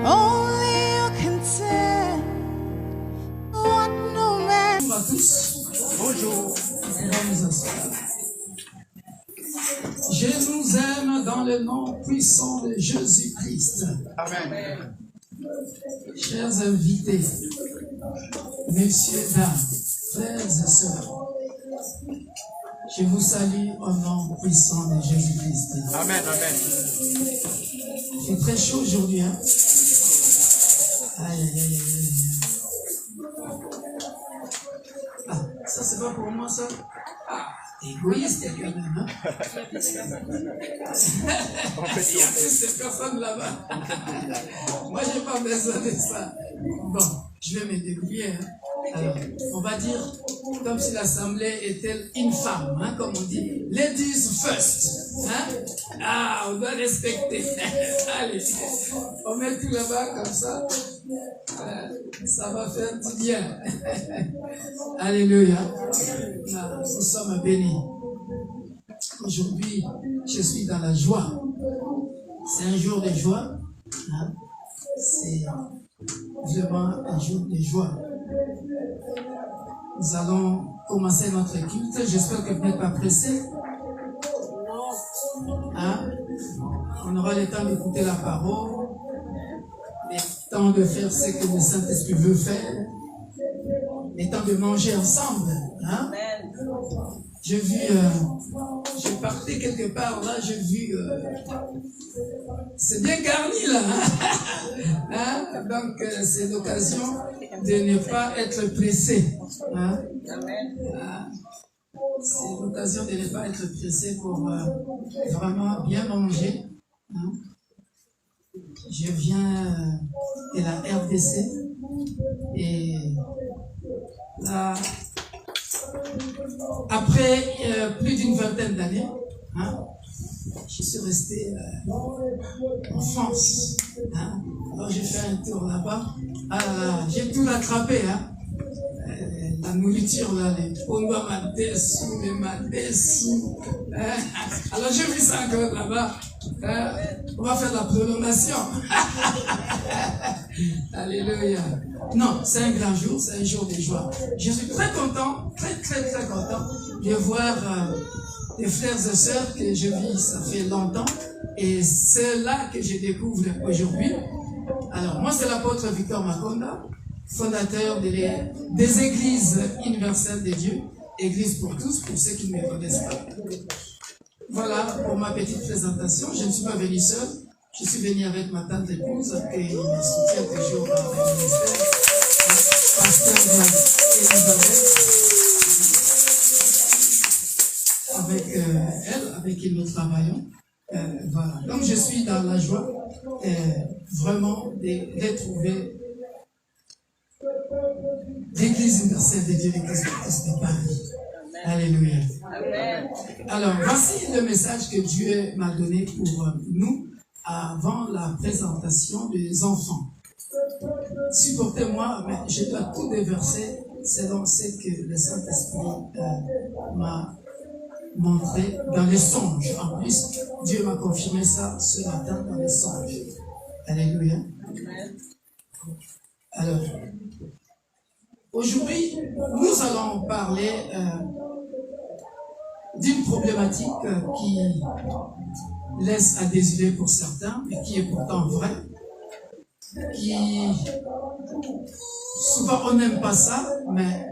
Only you can tell what no man. Bonjour à tous. Bonjour. On va nous asseoir. Je nous aime dans le nom puissant de Jésus-Christ. Amen. Chers invités, messieurs, dames, frères et sœurs, je vous salue au nom puissant de Jésus-Christ. Amen. Amen. Il fait très chaud aujourd'hui, hein? Aïe, aïe, aïe, aïe, aïe. Ah, ça c'est pas pour moi, ça? Ah, égoïste quand même, hein? Il y a plus de personnes là-bas. Moi, j'ai pas besoin de ça. Bon, je vais me débrouiller, hein? Alors, on va dire, comme si l'assemblée était une femme, hein, comme on dit, ladies first. Hein? Ah, on doit respecter. Allez, on met tout là-bas comme ça. Ça va faire du bien. Alléluia. Ah, nous sommes bénis. Aujourd'hui, je suis dans la joie. C'est un jour de joie. Hein? C'est vraiment un jour de joie. Nous allons commencer notre culte. J'espère que vous n'êtes pas pressés. Hein? On aura le temps d'écouter la parole, le temps de faire ce que le Saint-Esprit veut faire, le temps de manger ensemble. Hein? J'ai vu, j'ai parti quelque part là, j'ai vu, c'est bien garni là. Hein? Donc c'est l'occasion de ne pas être pressé. Hein? C'est l'occasion de ne pas être pressé pour vraiment bien manger. Hein? Je viens de la RDC et là, après plus d'une vingtaine d'années, hein, je suis resté en France. Hein. Alors j'ai fait un tour là-bas. Ah, j'ai tout rattrapé. Hein. La nourriture, là, les pondois m'a déçu, les m'a déçu. Hein. Alors j'ai vu ça encore là-bas. Hein. On va faire la prolongation. Alléluia. Non, c'est un grand jour, c'est un jour de joie. Je suis très content, très content de voir des frères et sœurs que je vis, ça fait longtemps. Et c'est là que je découvre aujourd'hui. Alors, moi, c'est l'apôtre Victor Makonda, fondateur des Églises universelles de Dieu, Église pour tous, pour ceux qui ne me connaissent pas. Voilà pour ma petite présentation. Je ne suis pas venu seul. Je suis venu avec ma tante épouse qui me soutient toujours dans le ministère. Pasteur Elisabeth. Avec elle, avec qui nous travaillons. Voilà. Donc je suis dans la joie vraiment de retrouver l'Église universelle de Dieu, l'Église de Paris. Alléluia. Amen. Alors voici le message que Dieu m'a donné pour nous avant la présentation des enfants. Supportez-moi, mais je dois tout déverser selon ce que le Saint-Esprit m'a montré dans les songes. En plus, Dieu m'a confirmé ça ce matin dans les songes. Alléluia. Alors, aujourd'hui, nous allons parler d'une problématique qui laisse à désirer pour certains, mais qui est pourtant vraie, qui souvent on n'aime pas ça, mais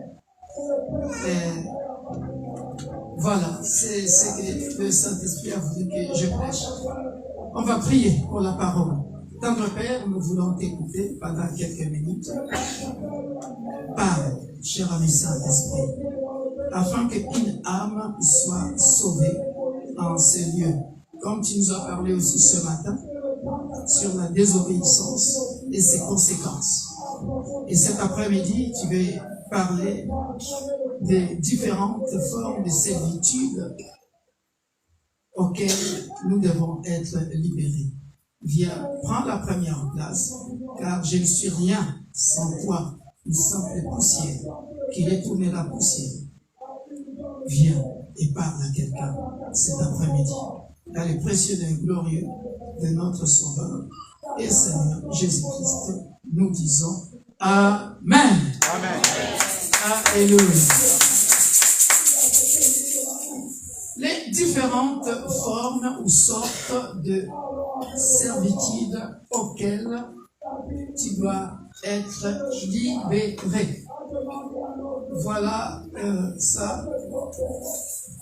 voilà, c'est ce que le Saint-Esprit a voulu que je prêche. On va prier pour la parole. Tendre Père, nous voulons t'écouter pendant quelques minutes. Parle, cher ami Saint-Esprit, afin qu'une âme soit sauvée en ces lieux. Comme tu nous as parlé aussi ce matin sur la désobéissance et ses conséquences. Et cet après-midi, tu veux parler des différentes formes de servitude auxquelles nous devons être libérés. Viens, prends la première place, car je ne suis rien sans toi, une simple poussière qui retourne la poussière. Viens et parle à quelqu'un cet après-midi. Dans le précieux et glorieux de notre Sauveur. et Seigneur Jésus-Christ, nous disons Amen. Amen. Alléluia. Les différentes formes ou sortes de servitude auxquelles tu dois être libéré. Voilà ça.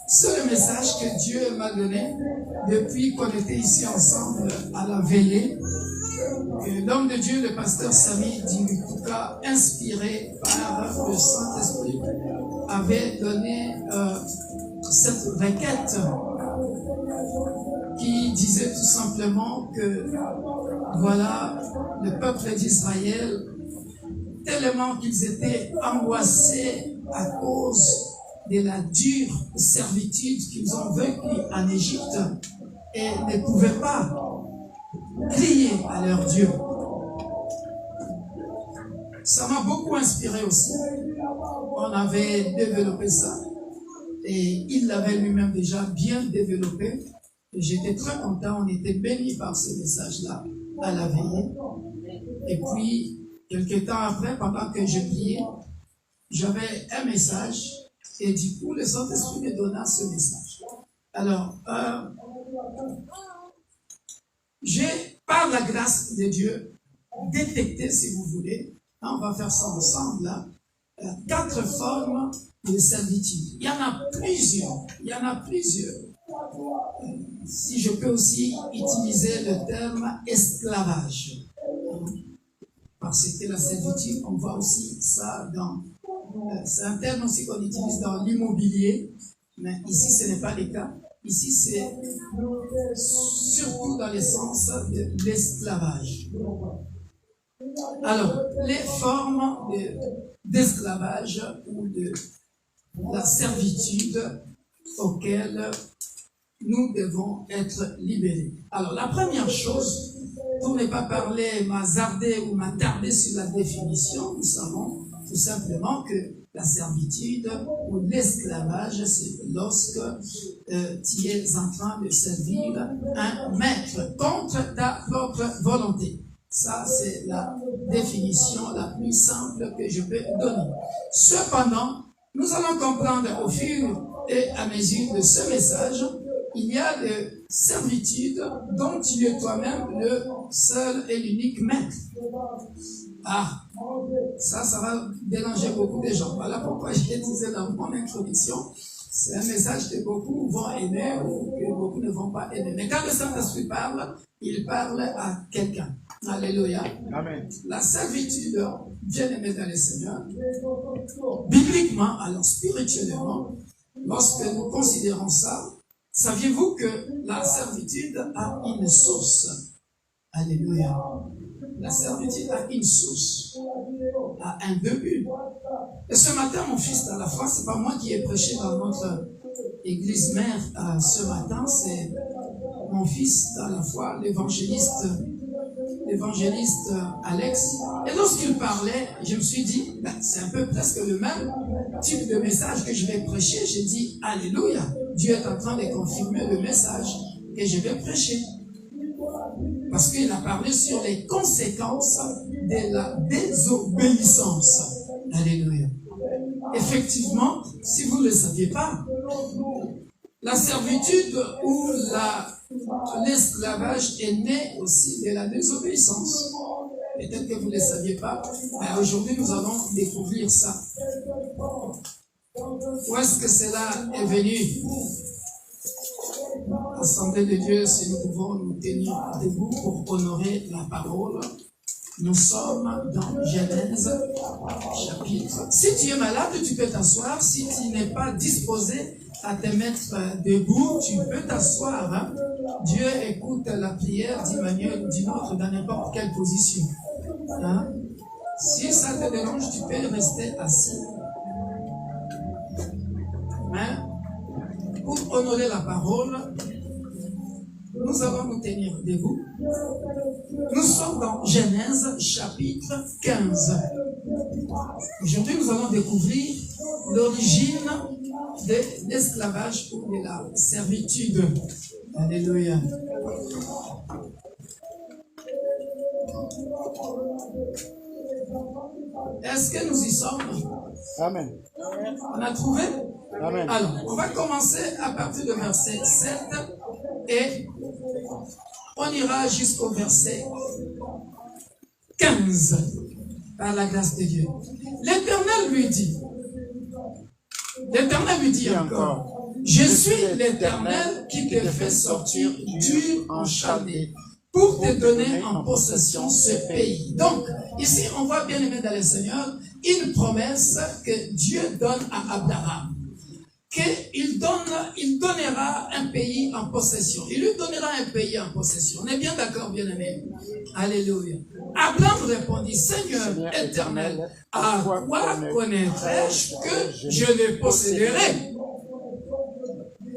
C'est le message que Dieu m'a donné depuis qu'on était ici ensemble à la veillée. L'homme de Dieu, le pasteur Sami Dibikuka, inspiré par le Saint-Esprit, avait donné cette requête qui disait tout simplement que voilà, le peuple d'Israël, tellement qu'ils étaient angoissés à cause de la dure servitude qu'ils ont vécue en Égypte et ne pouvaient pas crier à leur Dieu. Ça m'a beaucoup inspiré aussi. On avait développé ça et il l'avait lui-même déjà bien développé. Et j'étais très content, on était bénis par ce message-là à la veillée. Et puis, quelques temps après, pendant que je priais, j'avais un message et du coup, le Saint-Esprit me donna ce message. Alors, j'ai, par la grâce de Dieu, détecté, si vous voulez, on va faire ça ensemble, là, 4 formes de servitude. Il y en a plusieurs. Si je peux aussi utiliser le terme esclavage. Parce que la servitude, on voit aussi ça dans... c'est un terme aussi qu'on utilise dans l'immobilier, mais ici ce n'est pas le cas. Ici c'est surtout dans le sens de l'esclavage. Alors, les formes d'esclavage ou de la servitude auxquelles nous devons être libérés. Alors, la première chose, pour ne pas parler, m'hasarder ou m'attarder sur la définition, nous savons tout simplement que la servitude ou l'esclavage, c'est lorsque tu es en train de servir un maître contre ta propre volonté. Ça, c'est la définition la plus simple que je peux donner. Cependant, nous allons comprendre au fur et à mesure de ce message, il y a des servitudes dont tu es toi-même le seul et l'unique maître. Ah, ça va déranger beaucoup de gens. Voilà pourquoi je disais dans mon introduction, c'est un message que beaucoup vont aimer ou que beaucoup ne vont pas aimer. Mais quand le Saint-Esprit parle, il parle à quelqu'un. Alléluia. Amen. La servitude, bien aimée dans le Seigneur, bibliquement, alors spirituellement, lorsque nous considérons ça, saviez-vous que la servitude a une source? Alléluia. La servitude a une source, a un début. Et ce matin, mon fils, à la foi, c'est pas moi qui ai prêché dans notre église mère ce matin, c'est mon fils, à la foi, l'évangéliste Alex. Et lorsqu'il parlait, je me suis dit, c'est un peu presque le même type de message que je vais prêcher. J'ai dit, Alléluia, Dieu est en train de confirmer le message que je vais prêcher. Parce qu'il a parlé sur les conséquences de la désobéissance. Alléluia. Effectivement, si vous ne le saviez pas, la servitude ou l'esclavage est né aussi de la désobéissance. Peut-être que vous ne le saviez pas, mais aujourd'hui nous allons découvrir ça. Où est-ce que cela est venu? Assemblée de Dieu, si nous pouvons nous tenir debout pour honorer la parole. Nous sommes dans Genèse, chapitre. Si tu es malade, tu peux t'asseoir. Si tu n'es pas disposé à te mettre debout, tu peux t'asseoir. Hein? Dieu écoute la prière d'une manière ou d'une autre dans n'importe quelle position. Hein? Si ça te dérange, tu peux rester assis. Mais pour honorer la parole, nous allons nous tenir debout. Nous sommes dans Genèse chapitre 15. Aujourd'hui, nous allons découvrir l'origine de l'esclavage ou de la servitude. Alléluia. Est-ce que nous y sommes? Amen. On a trouvé? Amen. Alors, on va commencer à partir du verset 7 et on ira jusqu'au verset 15 par la grâce de Dieu. L'Éternel lui dit encore, je suis l'Éternel qui te fait sortir d'Ur en Chaldée pour te donner en possession ce pays. Donc, ici, on voit bien aimé dans le Seigneur une promesse que Dieu donne à Abraham. Qu'il donnera un pays en possession. Il lui donnera un pays en possession. On est bien d'accord, bien aimé? Alléluia. Abraham répondit, Seigneur éternel, à quoi connaîtrai-je que je le posséderai?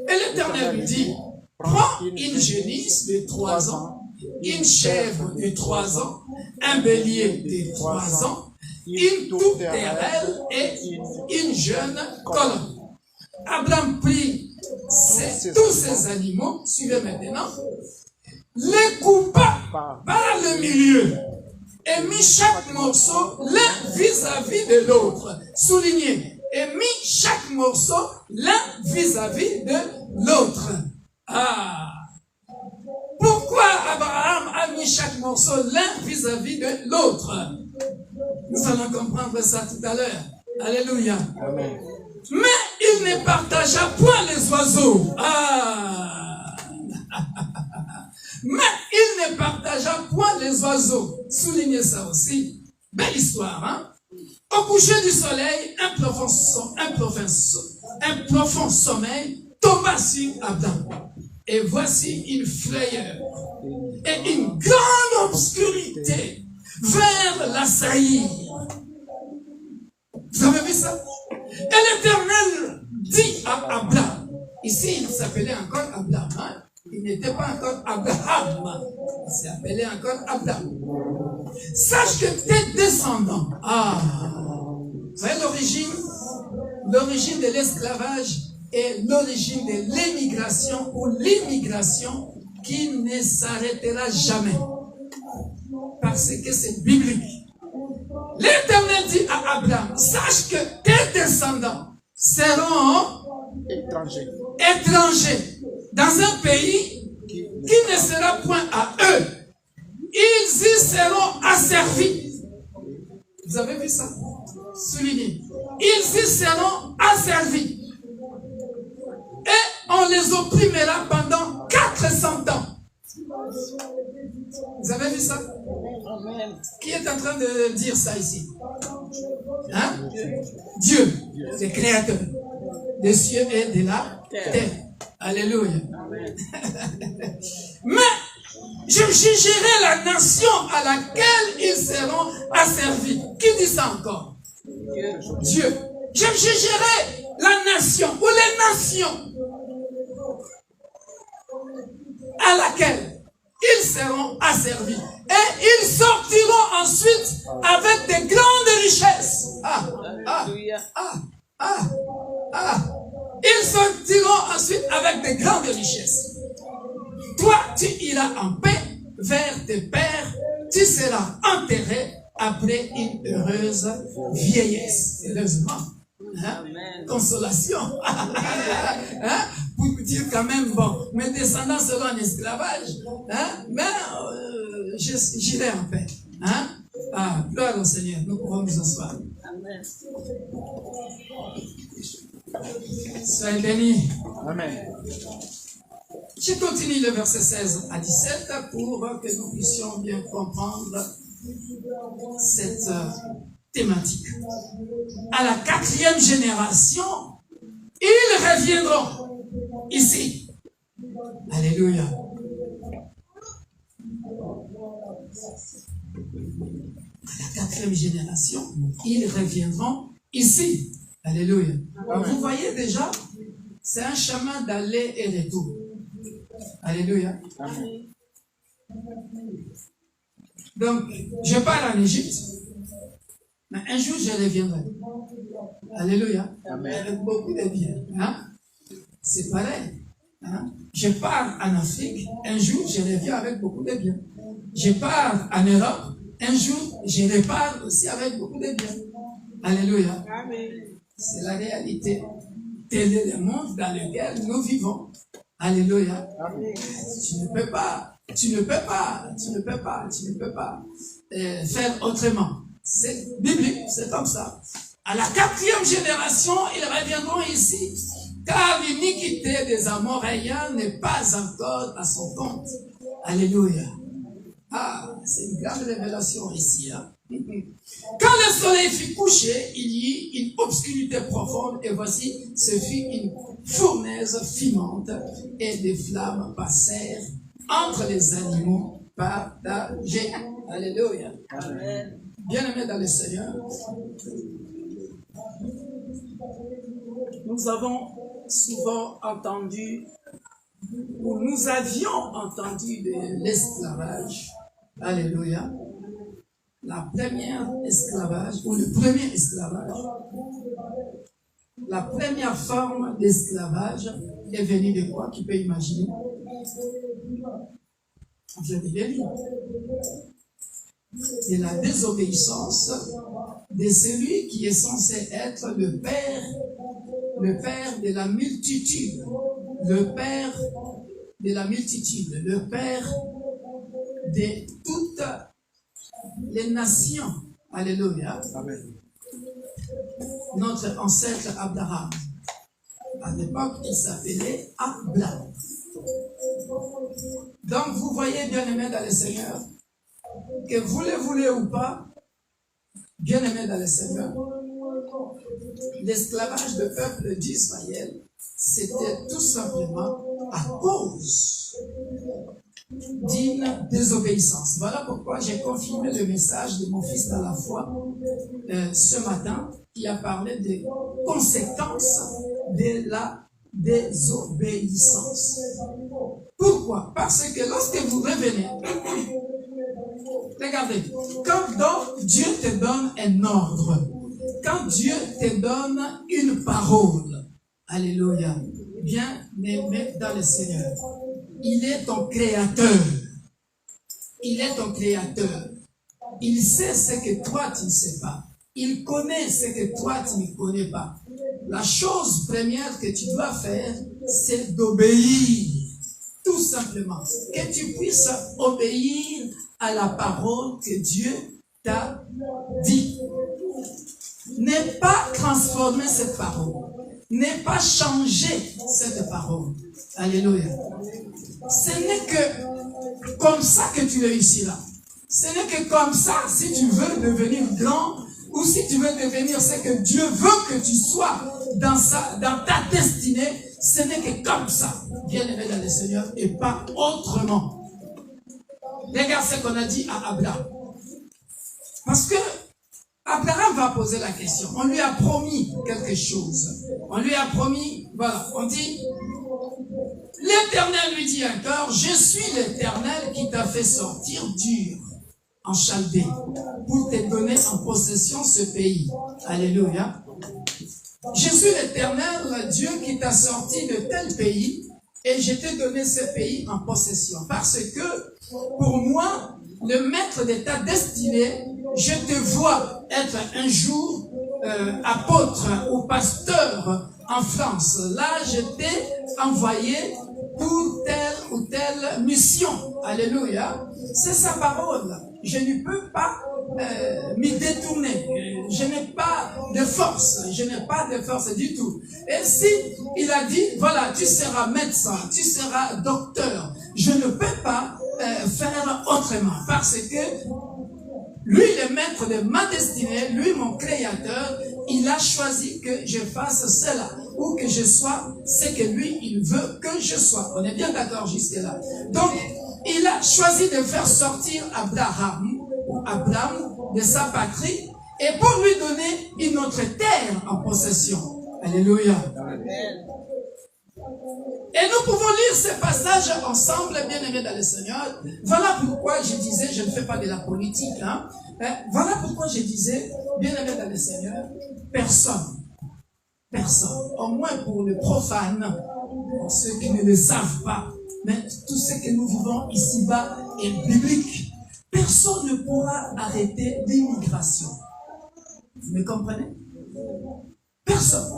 Et l'Éternel lui dit, prends une génisse de 3 ans, une chèvre de 3 ans, un bélier de 3 ans, une tourterelle et une jeune colombe. Abraham prit tous ces animaux, suivez maintenant, les coupa par le milieu et mit chaque morceau l'un vis-à-vis de l'autre. Soulignez, et mit chaque morceau l'un vis-à-vis de l'autre. Ah! Pourquoi Abraham a mis chaque morceau l'un vis-à-vis de l'autre? Nous allons comprendre ça tout à l'heure. Alléluia. Amen. Mais il ne partagea point les oiseaux. Ah! Mais il ne partagea point les oiseaux. Soulignez ça aussi. Belle histoire, hein? Au coucher du soleil, un profond sommeil tomba sur Adam. Et voici une frayeur et une grande obscurité vers l'assaillir. Vous avez vu ça? Et l'Éternel dit à Abraham, ici il s'appelait encore Abraham, hein? Il n'était pas encore Abraham, il s'appelait encore Abraham. Sache que tes descendants, vous voyez l'origine de l'esclavage est l'origine de l'émigration ou l'immigration qui ne s'arrêtera jamais. Parce que c'est biblique. L'Éternel dit à Abraham, sache que tes descendants seront étrangers dans un pays qui ne sera point à eux. Ils y seront asservis. Vous avez vu ça? Souligné. Ils y seront asservis. Et on les opprimera pendant 400 ans. Vous avez vu ça? Qui est en train de dire ça ici? Hein? Dieu, le créateur des cieux et de la terre. Alléluia. Mais je jugerai la nation à laquelle ils seront asservis. Qui dit ça encore? Dieu. Je jugerai la nation ou les nations à laquelle ils seront asservis. Et ils sortiront ensuite avec de grandes richesses. Ils sortiront ensuite avec de grandes richesses. Toi, tu iras en paix vers tes pères. Tu seras enterré après une heureuse vieillesse. Heureusement. Hein? Consolation. Hein? Pour dire quand même, bon, mes descendants seront en esclavage, hein? Mais j'irai en paix. Hein? Gloire au Seigneur, nous pouvons nous asseoir. Soyez bénis. Amen. Je continue le verset 16 à 17 pour que nous puissions bien comprendre cette thématique. À la 4e génération, ils reviendront ici. Alléluia. À la 4e génération, ils reviendront ici. Alléluia. Alors, vous voyez déjà, c'est un chemin d'aller et retour. Alléluia. Amen. Donc, je pars en Égypte, mais un jour je reviendrai. Alléluia. Amen. Avec beaucoup de biens. Hein? C'est pareil. Hein? Je pars en Afrique, un jour je reviens avec beaucoup de biens. Je pars en Europe, un jour, je repars aussi avec beaucoup de bien. Alléluia. Amen. C'est la réalité. Tel est le monde dans lequel nous vivons. Alléluia. Tu ne peux pas faire autrement. C'est biblique, c'est comme ça. À la 4e génération, ils reviendront ici, car l'iniquité des Amoréens n'est pas encore à son compte. Alléluia. Ah, c'est une grande révélation ici. Hein? Quand le soleil fut couché, il y eut une obscurité profonde, et voici, ce fut une fournaise fumante, et des flammes passèrent entre les animaux partagés. Alléluia. Amen. Bien-aimés dans le Seigneur, nous avons souvent entendu, ou nous avions entendu de l'esclavage. Alléluia. La première esclavage, ou le premier esclavage, la première forme d'esclavage est venue de quoi? Qui peut imaginer? Je vais le lire. De la désobéissance de celui qui est censé être le père de la multitude, le père de la multitude, le père de toutes les nations. Alléluia. Amen. Notre ancêtre Abraham, à l'époque, il s'appelait Abraham. Donc, vous voyez, bien-aimés dans le Seigneur, que vous le voulez ou pas, bien-aimés dans le Seigneur, l'esclavage du peuple d'Israël, c'était tout simplement à cause d'une désobéissance. Voilà pourquoi j'ai confirmé le message de mon fils dans la foi ce matin, qui a parlé des conséquences de la désobéissance. Pourquoi? Parce que lorsque vous revenez, regardez, quand donc Dieu te donne un ordre, quand Dieu te donne une parole, alléluia, bien aimé dans le Seigneur, il est ton créateur. Il est ton créateur. Il sait ce que toi tu ne sais pas. Il connaît ce que toi tu ne connais pas. La chose première que tu dois faire, c'est d'obéir. Tout simplement. Que tu puisses obéir à la parole que Dieu t'a dit. Ne pas transformer cette parole. Ne pas changer cette parole. Alléluia. Ce n'est que comme ça que tu réussiras. Ce n'est que comme ça, si tu veux devenir grand, ou si tu veux devenir ce que Dieu veut que tu sois dans ta destinée, ce n'est que comme ça, bien-aimé dans le Seigneur, et pas autrement. Regarde ce qu'on a dit à Abraham. Parce que Abraham va poser la question. On lui a promis quelque chose. On lui a promis, voilà, on dit, l'Éternel lui dit encore, je suis l'Éternel qui t'a fait sortir d'Ur en Chaldée pour te donner en possession ce pays. Alléluia. Je suis l'Éternel, Dieu qui t'a sorti de tel pays et je t'ai donné ce pays en possession. Parce que pour moi, le maître de ta destinée, je te vois être un jour apôtre ou pasteur en France. Là, je t'ai envoyé pour telle ou telle mission. Alléluia. C'est sa parole. Je ne peux pas m'y détourner. Je n'ai pas de force. Je n'ai pas de force du tout. Et si il a dit, voilà, tu seras médecin, tu seras docteur, je ne peux pas faire autrement. Parce que lui, le maître de ma destinée, lui, mon créateur, il a choisi que je fasse cela ou que je sois ce que lui, il veut que je sois. On est bien d'accord jusque-là. Donc, il a choisi de faire sortir Abraham de sa patrie et pour lui donner une autre terre en possession. Alléluia. Amen. Et nous pouvons lire ce passage ensemble, bien-aimés dans le Seigneur. Voilà pourquoi je disais, je ne fais pas de la politique, hein. Voilà pourquoi je disais, bien-aimés dans le Seigneur, personne, au moins pour les profanes, pour ceux qui ne le savent pas, mais tout ce que nous vivons ici-bas est biblique. personne ne pourra arrêter l'immigration. Vous me comprenez? Personne.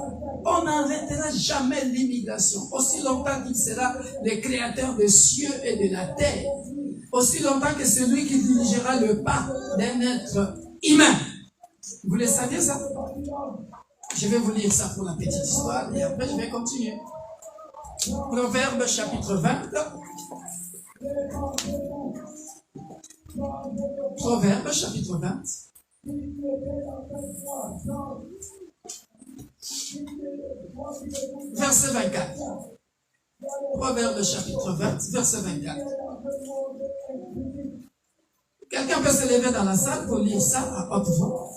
On n'arrêtera jamais l'immigration. Aussi longtemps qu'il sera le créateur des cieux et de la terre. Aussi longtemps que celui qui dirigera le pas d'un être humain. Vous le saviez ça? Je vais vous lire ça pour la petite histoire et après je vais continuer. Proverbe chapitre 20. Proverbe chapitre 20. Verset 24. Proverbe chapitre 20, verset 24. Quelqu'un peut se lever dans la salle pour lire ça à haute voix.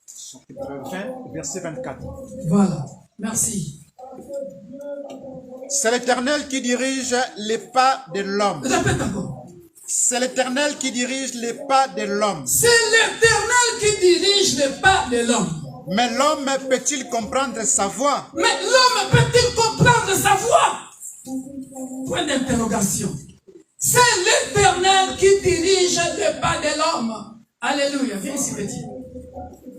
Chapitre 20, verset 24. Voilà. Merci. C'est l'Éternel qui dirige les pas de l'homme. Répète encore. C'est l'Éternel qui dirige les pas de l'homme. C'est l'Éternel qui dirige les pas de l'homme. Mais l'homme peut-il comprendre sa voix? Mais l'homme peut-il comprendre sa voix? Point d'interrogation. C'est l'Éternel qui dirige les pas de l'homme. Alléluia. Viens ici, petit.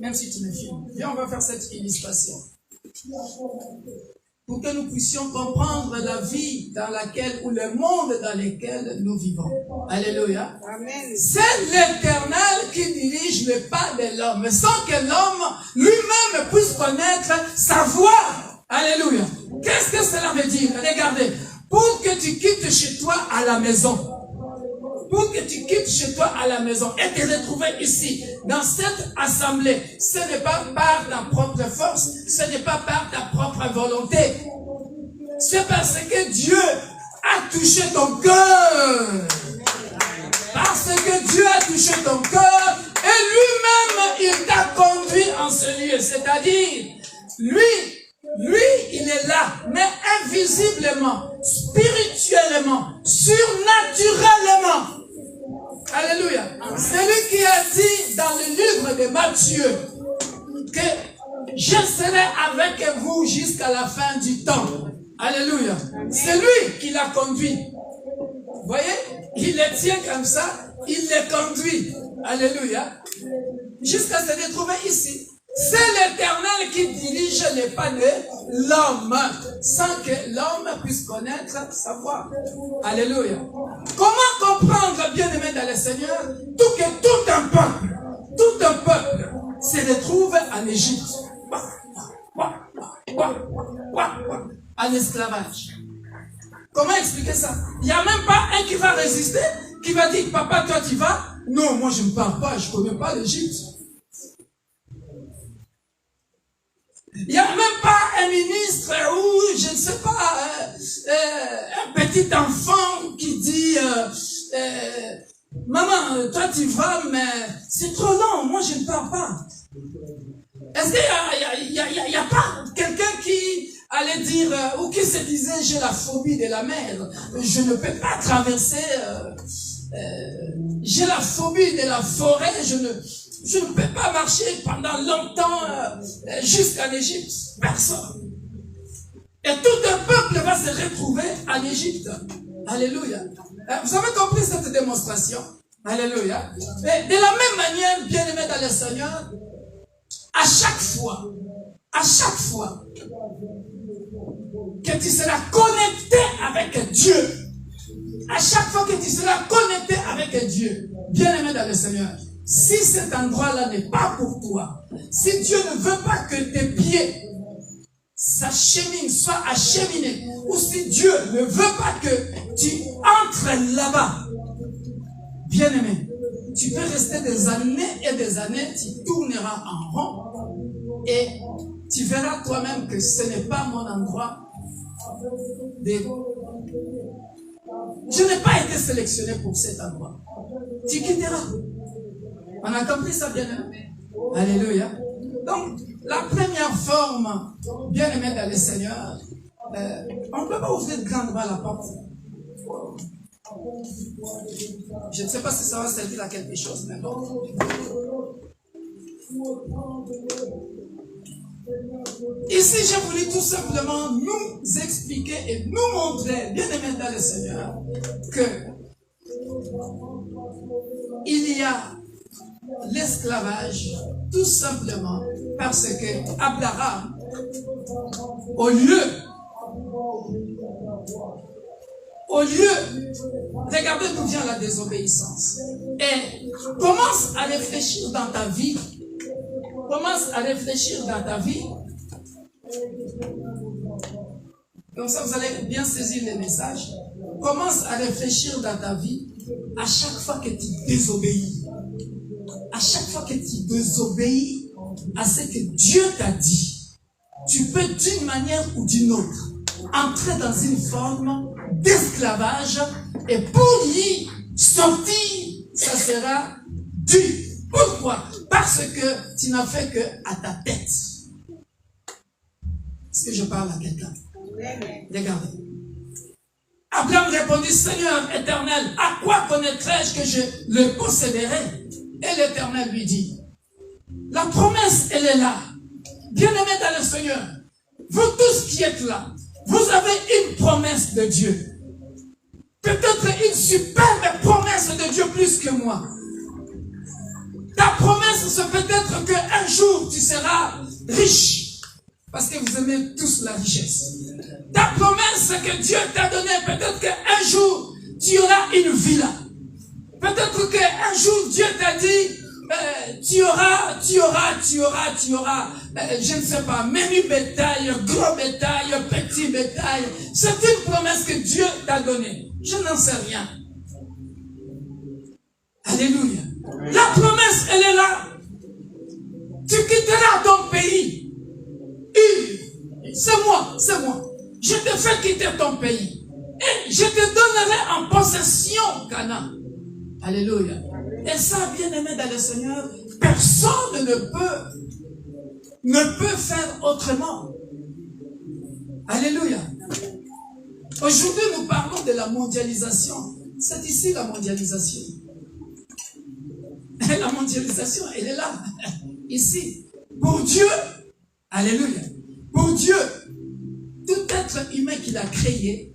Même si tu me filmes. Viens, on va faire cette illustration. Pour que nous puissions comprendre la vie dans laquelle, ou le monde dans lequel nous vivons. Alléluia. Amen. C'est l'Éternel qui dirige les pas de l'homme, sans que l'homme lui-même puisse connaître sa voix. Alléluia. Qu'est-ce que cela veut dire? Regardez. Pour que tu quittes chez toi à la maison, pour que tu quittes chez toi à la maison et te retrouver ici, dans cette assemblée, ce n'est pas par ta propre force, ce n'est pas par ta propre volonté. C'est parce que Dieu a touché ton cœur. Parce que Dieu a touché ton cœur et lui-même, il t'a conduit en ce lieu. C'est-à-dire, lui, il est là, mais invisiblement, spirituellement, surnaturellement. Alléluia. C'est lui qui a dit dans le livre de Matthieu que je serai avec vous jusqu'à la fin du temps. Alléluia. C'est lui qui l'a conduit. Vous voyez? Il les tient comme ça, il les conduit. Alléluia. Jusqu'à se retrouver ici. C'est l'Éternel qui dirige les pas de l'homme, sans que l'homme puisse connaître sa voix. Alléluia. Comment comprendre, bien-aimé dans le Seigneur, que tout un peuple se retrouve en Égypte, en esclavage? Comment expliquer ça? Il n'y a même pas un qui va résister, qui va dire, papa, toi tu vas? Non, moi je ne pars pas, je ne connais pas l'Égypte. Il n'y a même pas un ministre ou, je ne sais pas, un petit enfant qui dit, maman, toi tu vas, mais c'est trop long, moi je ne pars pas. Est-ce qu'il n'y a pas quelqu'un qui allait dire, ou qui se disait, j'ai la phobie de la mer, je ne peux pas traverser, j'ai la phobie de la forêt, je ne peux pas marcher pendant longtemps jusqu'en Égypte. Personne. Et tout un peuple va se retrouver en Égypte. Alléluia. Vous avez compris cette démonstration? Alléluia. Et de la même manière, bien-aimé dans le Seigneur, à chaque fois que tu seras connecté avec Dieu, à chaque fois que tu seras connecté avec Dieu, bien-aimé dans le Seigneur, si cet endroit-là n'est pas pour toi, si Dieu ne veut pas que tes pieds s'acheminent, soient acheminés, ou si Dieu ne veut pas que tu entres là-bas, bien-aimé, tu peux rester des années et des années, tu tourneras en rond, et tu verras toi-même que ce n'est pas mon endroit de... Je n'ai pas été sélectionné pour cet endroit. Tu quitteras. On a compris ça, bien-aimé? Alléluia. Donc, la première forme, bien-aimé dans le Seigneur, on ne peut pas ouvrir grandement la porte. Je ne sais pas si ça va servir à quelque chose, mais bon. Ici, j'ai voulu tout simplement nous expliquer et nous montrer, bien-aimés dans le Seigneur, que il y a l'esclavage tout simplement parce que Abraham, au lieu, regardez d'où vient la désobéissance. Et commence à réfléchir dans ta vie. Commence à réfléchir dans ta vie. Comme ça, vous allez bien saisir les messages. Commence à réfléchir dans ta vie à chaque fois que tu désobéis. À chaque fois que tu désobéis à ce que Dieu t'a dit, tu peux d'une manière ou d'une autre entrer dans une forme d'esclavage et pour y sortir, ça sera dur. Pourquoi? Parce que tu n'as fait que à ta tête. Est-ce que je parle à quelqu'un? Regardez. Abraham répondit, Seigneur éternel, à quoi connaîtrai-je que je le posséderai? Et l'Éternel lui dit, la promesse, elle est là. Bien-aimés dans le Seigneur, vous tous qui êtes là, vous avez une promesse de Dieu. Peut-être une superbe promesse de Dieu plus que moi. Ta promesse, c'est peut-être qu'un jour tu seras riche. Parce que vous aimez tous la richesse. Ta promesse que Dieu t'a donnée, peut-être qu'un jour tu auras une villa. Peut-être qu'un jour Dieu t'a dit, tu auras, je ne sais pas, menu bétail, gros bétail, petit bétail. C'est une promesse que Dieu t'a donnée. Je n'en sais rien. Alléluia. La promesse, elle est là. Tu quitteras ton pays. C'est moi. Je te fais quitter ton pays. Et je te donnerai en possession Canaan. Alléluia. Et ça, bien aimé dans le Seigneur, personne ne peut faire autrement. Alléluia. Aujourd'hui, nous parlons de la mondialisation. C'est ici la mondialisation. La mondialisation, elle est là. Ici. Pour Dieu, alléluia. Pour Dieu, tout être humain qu'il a créé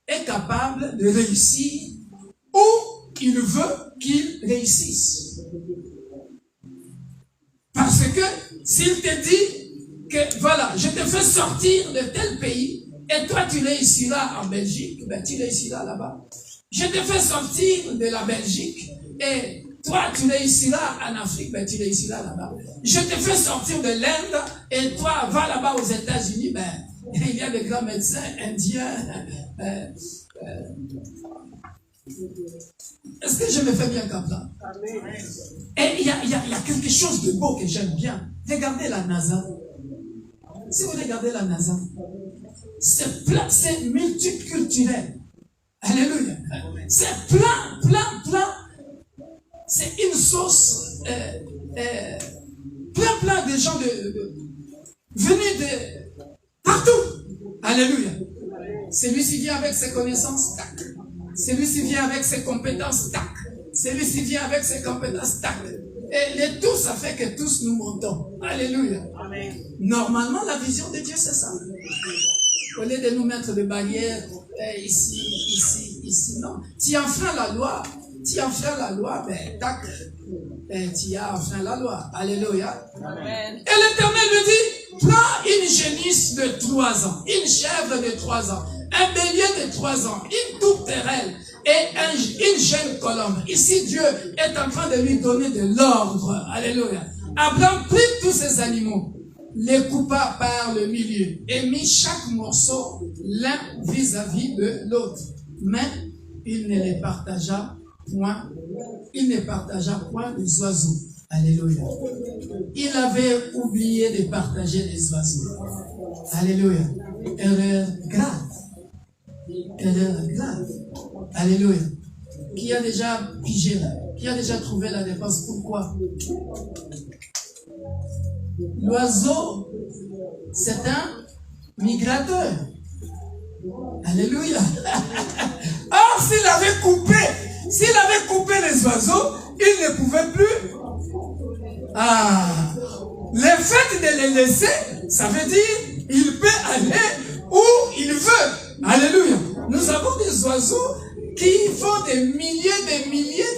est capable de réussir où il veut qu'il réussisse. Parce que s'il te dit que voilà, je te fais sortir de tel pays et toi tu réussiras en Belgique, ben tu réussiras là-bas. Je te fais sortir de la Belgique et toi tu réussiras en Afrique, ben tu réussiras là-bas. Je te fais sortir de l'Inde et toi va là-bas aux États-Unis, ben il y a des grands médecins indiens. Est-ce que je me fais bien comprendre? Et il y a quelque chose de beau que j'aime bien. Regardez la NASA. Si vous regardez la NASA, c'est multiculturel. Alléluia. C'est plein. C'est une sauce. Plein de gens venus de partout. Alléluia. Celui-ci vient avec ses connaissances, tac. Celui-ci vient avec ses compétences, tac. Celui-ci vient avec ses compétences, tac. Et les tous, ça fait que tous nous montons. Alléluia. Amen. Normalement, la vision de Dieu, c'est ça. Au lieu de nous mettre des barrières, ici, non. Tu enfreins la loi, ben, tac. Tu as enfreint la loi. Alléluia. Amen. Et l'Éternel lui dit, prends une génisse de 3 ans, une chèvre de 3 ans, un bélier de 3 ans, une tourterelle et une jeune colombe. Ici, Dieu est en train de lui donner de l'ordre. Alléluia. Abraham prit tous ces animaux, les coupa par le milieu et mit chaque morceau l'un vis-à-vis de l'autre. Mais il ne les partagea point. Il ne partagea point les oiseaux. Alléluia. Il avait oublié de partager les oiseaux. Alléluia. Erreur grave. Erreur grave. Alléluia. Qui a déjà pigé là? Qui a déjà trouvé la réponse? Pourquoi? L'oiseau, c'est un migrateur. Alléluia. Or, s'il avait coupé les oiseaux, il ne pouvait plus. Le fait de les laisser, ça veut dire il peut aller où il veut. Alléluia. Nous avons des oiseaux qui font des milliers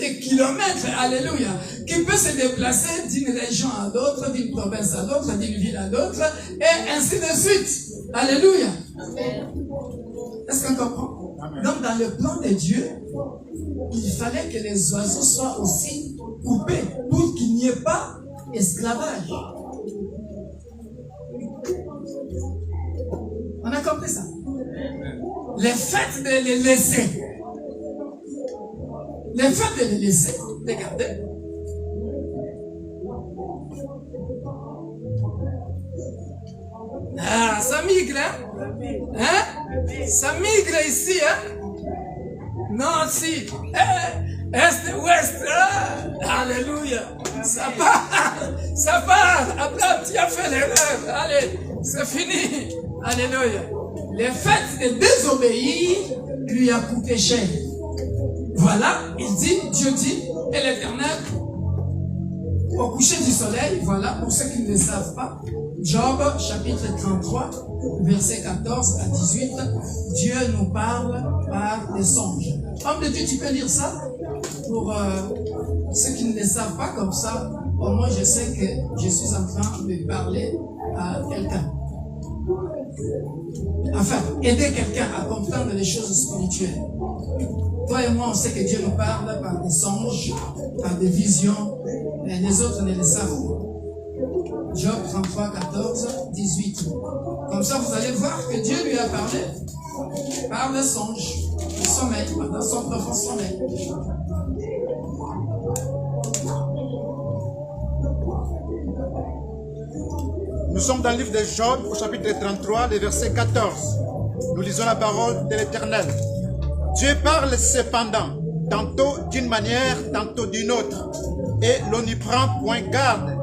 de kilomètres, alléluia, qui peut se déplacer d'une région à l'autre, d'une province à l'autre, d'une ville à l'autre, et ainsi de suite. Alléluia. Est-ce qu'on comprend? Donc dans le plan de Dieu, il fallait que les oiseaux soient aussi coupés pour qu'il n'y ait pas esclavage. On a compris ça? Le fait de les laisser, regardez. Ah, ça migre, hein? Ça migre ici, hein? Nord, si. Est, ouest. Alléluia. Ça part. Abraham, tu as fait l'erreur. Allez, c'est fini. Alléluia. Le fait de désobéir lui a coûté cher. Voilà, Dieu dit, et l'Éternel, au coucher du soleil, voilà, pour ceux qui ne le savent pas, Job, chapitre 33, verset 14 à 18, Dieu nous parle par des songes. Homme de Dieu, tu peux lire ça pour ceux qui ne le savent pas, comme ça, au moins je sais que je suis en train de parler à quelqu'un. Enfin, aider quelqu'un à comprendre les choses spirituelles. Toi et moi, on sait que Dieu nous parle par des songes, par des visions, mais les autres ne le savent pas. Job 33, 14, 18. Comme ça, vous allez voir que Dieu lui a parlé par le songe, le sommeil, dans son profond sommeil. Nous sommes dans le livre de Job, au chapitre 33, le verset 14. Nous lisons la parole de l'Éternel. Dieu parle cependant, tantôt d'une manière, tantôt d'une autre, et l'on n'y prend point garde.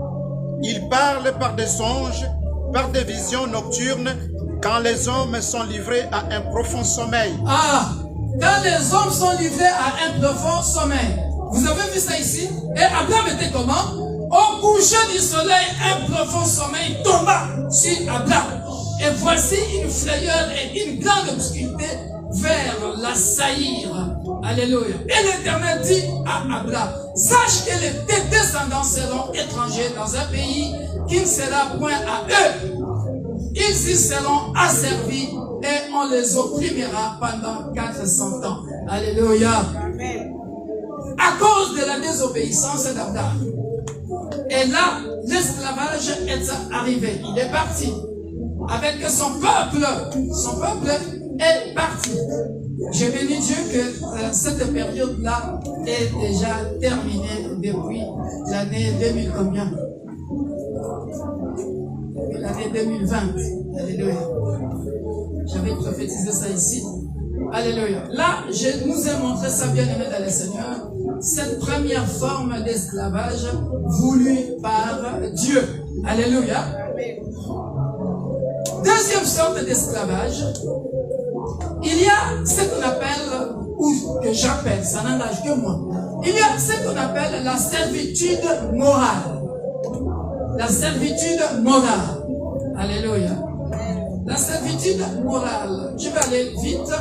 Il parle par des songes, par des visions nocturnes, quand les hommes sont livrés à un profond sommeil. Ah, quand les hommes sont livrés à un profond sommeil. Vous avez vu ça ici? Et Abraham était comment? Au coucher du soleil, un profond sommeil tomba sur Abraham. Et voici une frayeur et une grande obscurité vers l'assaillir. Alléluia. Et l'Éternel dit à Abraham, sache que tes descendants seront étrangers dans un pays qui ne sera point à eux. Ils y seront asservis et on les opprimera pendant 400 ans. Alléluia. À cause de la désobéissance d'Abraham. Et là, l'esclavage est arrivé. Il est parti. Avec son peuple. Son peuple est parti. J'ai béni Dieu que cette période-là est déjà terminée depuis l'année 2000 combien? Depuis l'année 2020. Alléluia. J'avais prophétisé ça ici. Alléluia. Là, je nous ai montré ça, bien aimé dans le Seigneur, cette première forme d'esclavage voulue par Dieu. Alléluia. Deuxième sorte d'esclavage, il y a ce qu'on appelle, ou que j'appelle, ça n'engage que moi, il y a ce qu'on appelle la servitude morale. La servitude morale. Alléluia. La servitude morale. Je vais aller vite.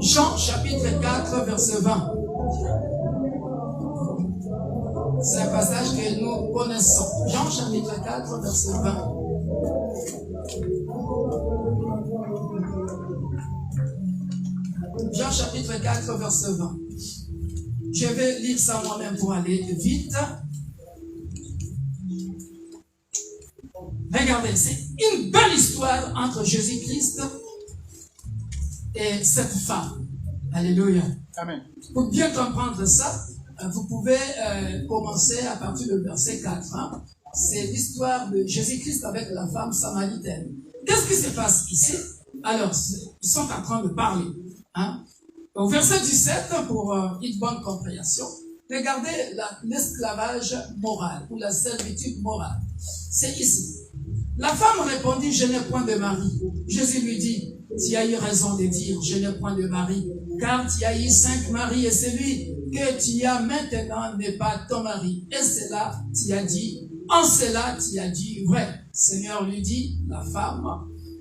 Jean chapitre 4, verset 20. C'est un passage que nous connaissons. Jean chapitre 4, verset 20. Jean chapitre 4, verset 20. Je vais lire ça moi-même pour aller vite. Regardez, c'est une belle histoire entre Jésus-Christ et cette femme. Alléluia. Amen. Pour bien comprendre ça, vous pouvez commencer à partir du verset 4. Hein. C'est l'histoire de Jésus-Christ avec la femme samaritaine. Qu'est-ce qui se passe ici? Alors, ils sont en train de parler. Hein. Au verset 17, pour une bonne compréhension, regardez l'esclavage moral ou la servitude morale. C'est ici. La femme répondit, je n'ai point de mari. Jésus lui dit, tu as eu raison de dire, je n'ai point de mari, car tu as eu 5 maris et celui que tu as maintenant n'est pas ton mari. Et cela, tu as dit, en cela, tu as dit vrai. Seigneur lui dit, la femme,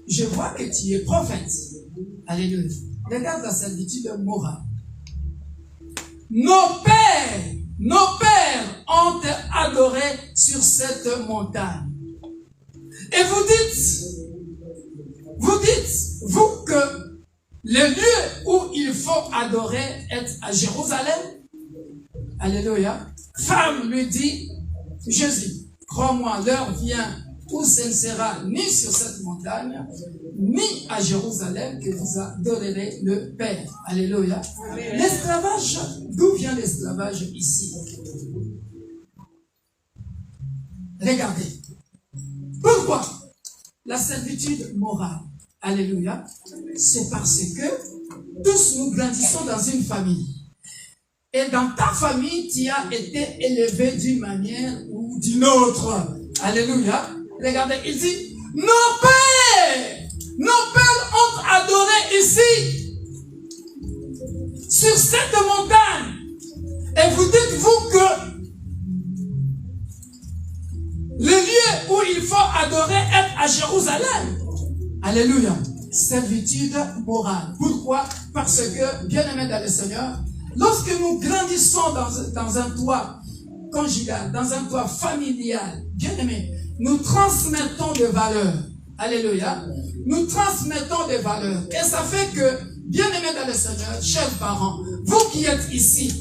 je vois que tu es prophète. Alléluia. Regarde la servitude morale. nos pères ont adoré sur cette montagne. Et vous dites, vous que le lieu où il faut adorer est à Jérusalem. Alléluia. Femme lui dit, Jésus, crois-moi, l'heure vient où ce ne sera ni sur cette montagne, ni à Jérusalem que vous adorerez le Père. Alléluia. L'esclavage, d'où vient l'esclavage ici? Regardez. Pourquoi? La servitude morale. Alléluia. C'est parce que tous nous grandissons dans une famille. Et dans ta famille, tu as été élevé d'une manière ou d'une autre. Alléluia. Regardez, il dit, nos pères ont adoré ici, sur cette montagne. Et vous dites-vous que le lieu où il faut adorer est à Jérusalem. Alléluia. Servitude morale. Pourquoi? Parce que, bien-aimés dans le Seigneur, lorsque nous grandissons dans un toit conjugal, dans un toit familial, bien-aimés, nous transmettons des valeurs. Alléluia. Nous transmettons des valeurs. Et ça fait que, bien-aimés dans le Seigneur, chers parents, vous qui êtes ici,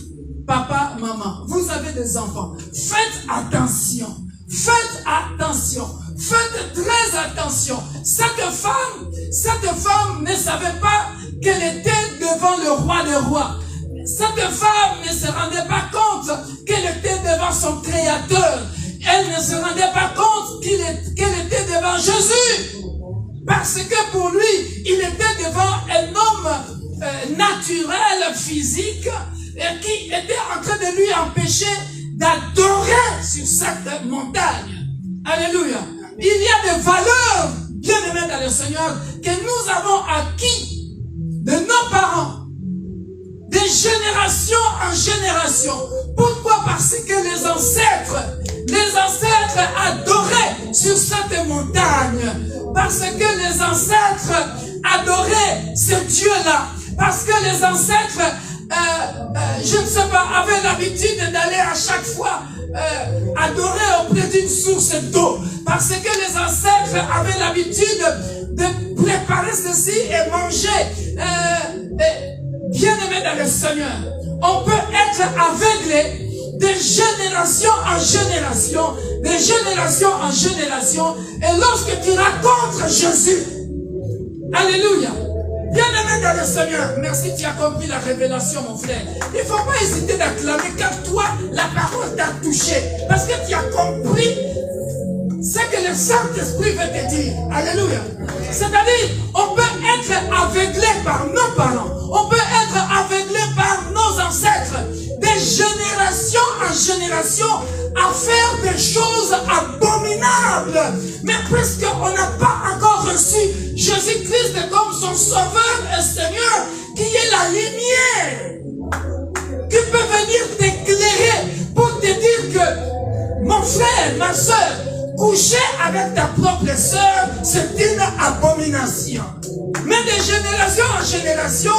papa, maman, vous avez des enfants, faites attention. Faites attention. Faites très attention. Cette femme ne savait pas qu'elle était devant le roi des rois. Cette femme ne se rendait pas compte qu'elle était devant son Créateur. Elle ne se rendait pas compte qu'elle était devant Jésus. Parce que pour lui, il était devant un homme naturel, physique, et qui était en train de lui empêcher d'adorer sur cette montagne. Alléluia. Il y a des valeurs, bien-aimés dans le Seigneur, que nous avons acquis de nos parents, de génération en génération. Pourquoi? Parce que les ancêtres adoraient sur cette montagne. Parce que les ancêtres adoraient ce Dieu-là. Parce que les ancêtres, je ne sais pas, avaient l'habitude d'aller à chaque fois adorer auprès d'une source d'eau. Parce que les ancêtres avaient l'habitude de préparer ceci et manger. Bien-aimés dans le Seigneur, on peut être aveuglé de génération en génération, de génération en génération. Et lorsque tu racontes Jésus, alléluia, bien-aimé dans le Seigneur, merci, tu as compris la révélation, mon frère. Il ne faut pas hésiter d'acclamer quand toi, la parole t'a touché. Parce que tu as compris ce que le Saint-Esprit veut te dire. Alléluia. C'est-à-dire, on peut être aveuglé par nos parents. On peut être aveuglé par nos ancêtres. De génération en génération, à faire des choses abominables. Mais puisqu'on n'a pas encore reçu Jésus-Christ comme son Sauveur et Seigneur, qui est la lumière, qui peut venir t'éclairer pour te dire que, mon frère, ma soeur, coucher avec ta propre soeur, c'est une abomination. Mais de génération en génération,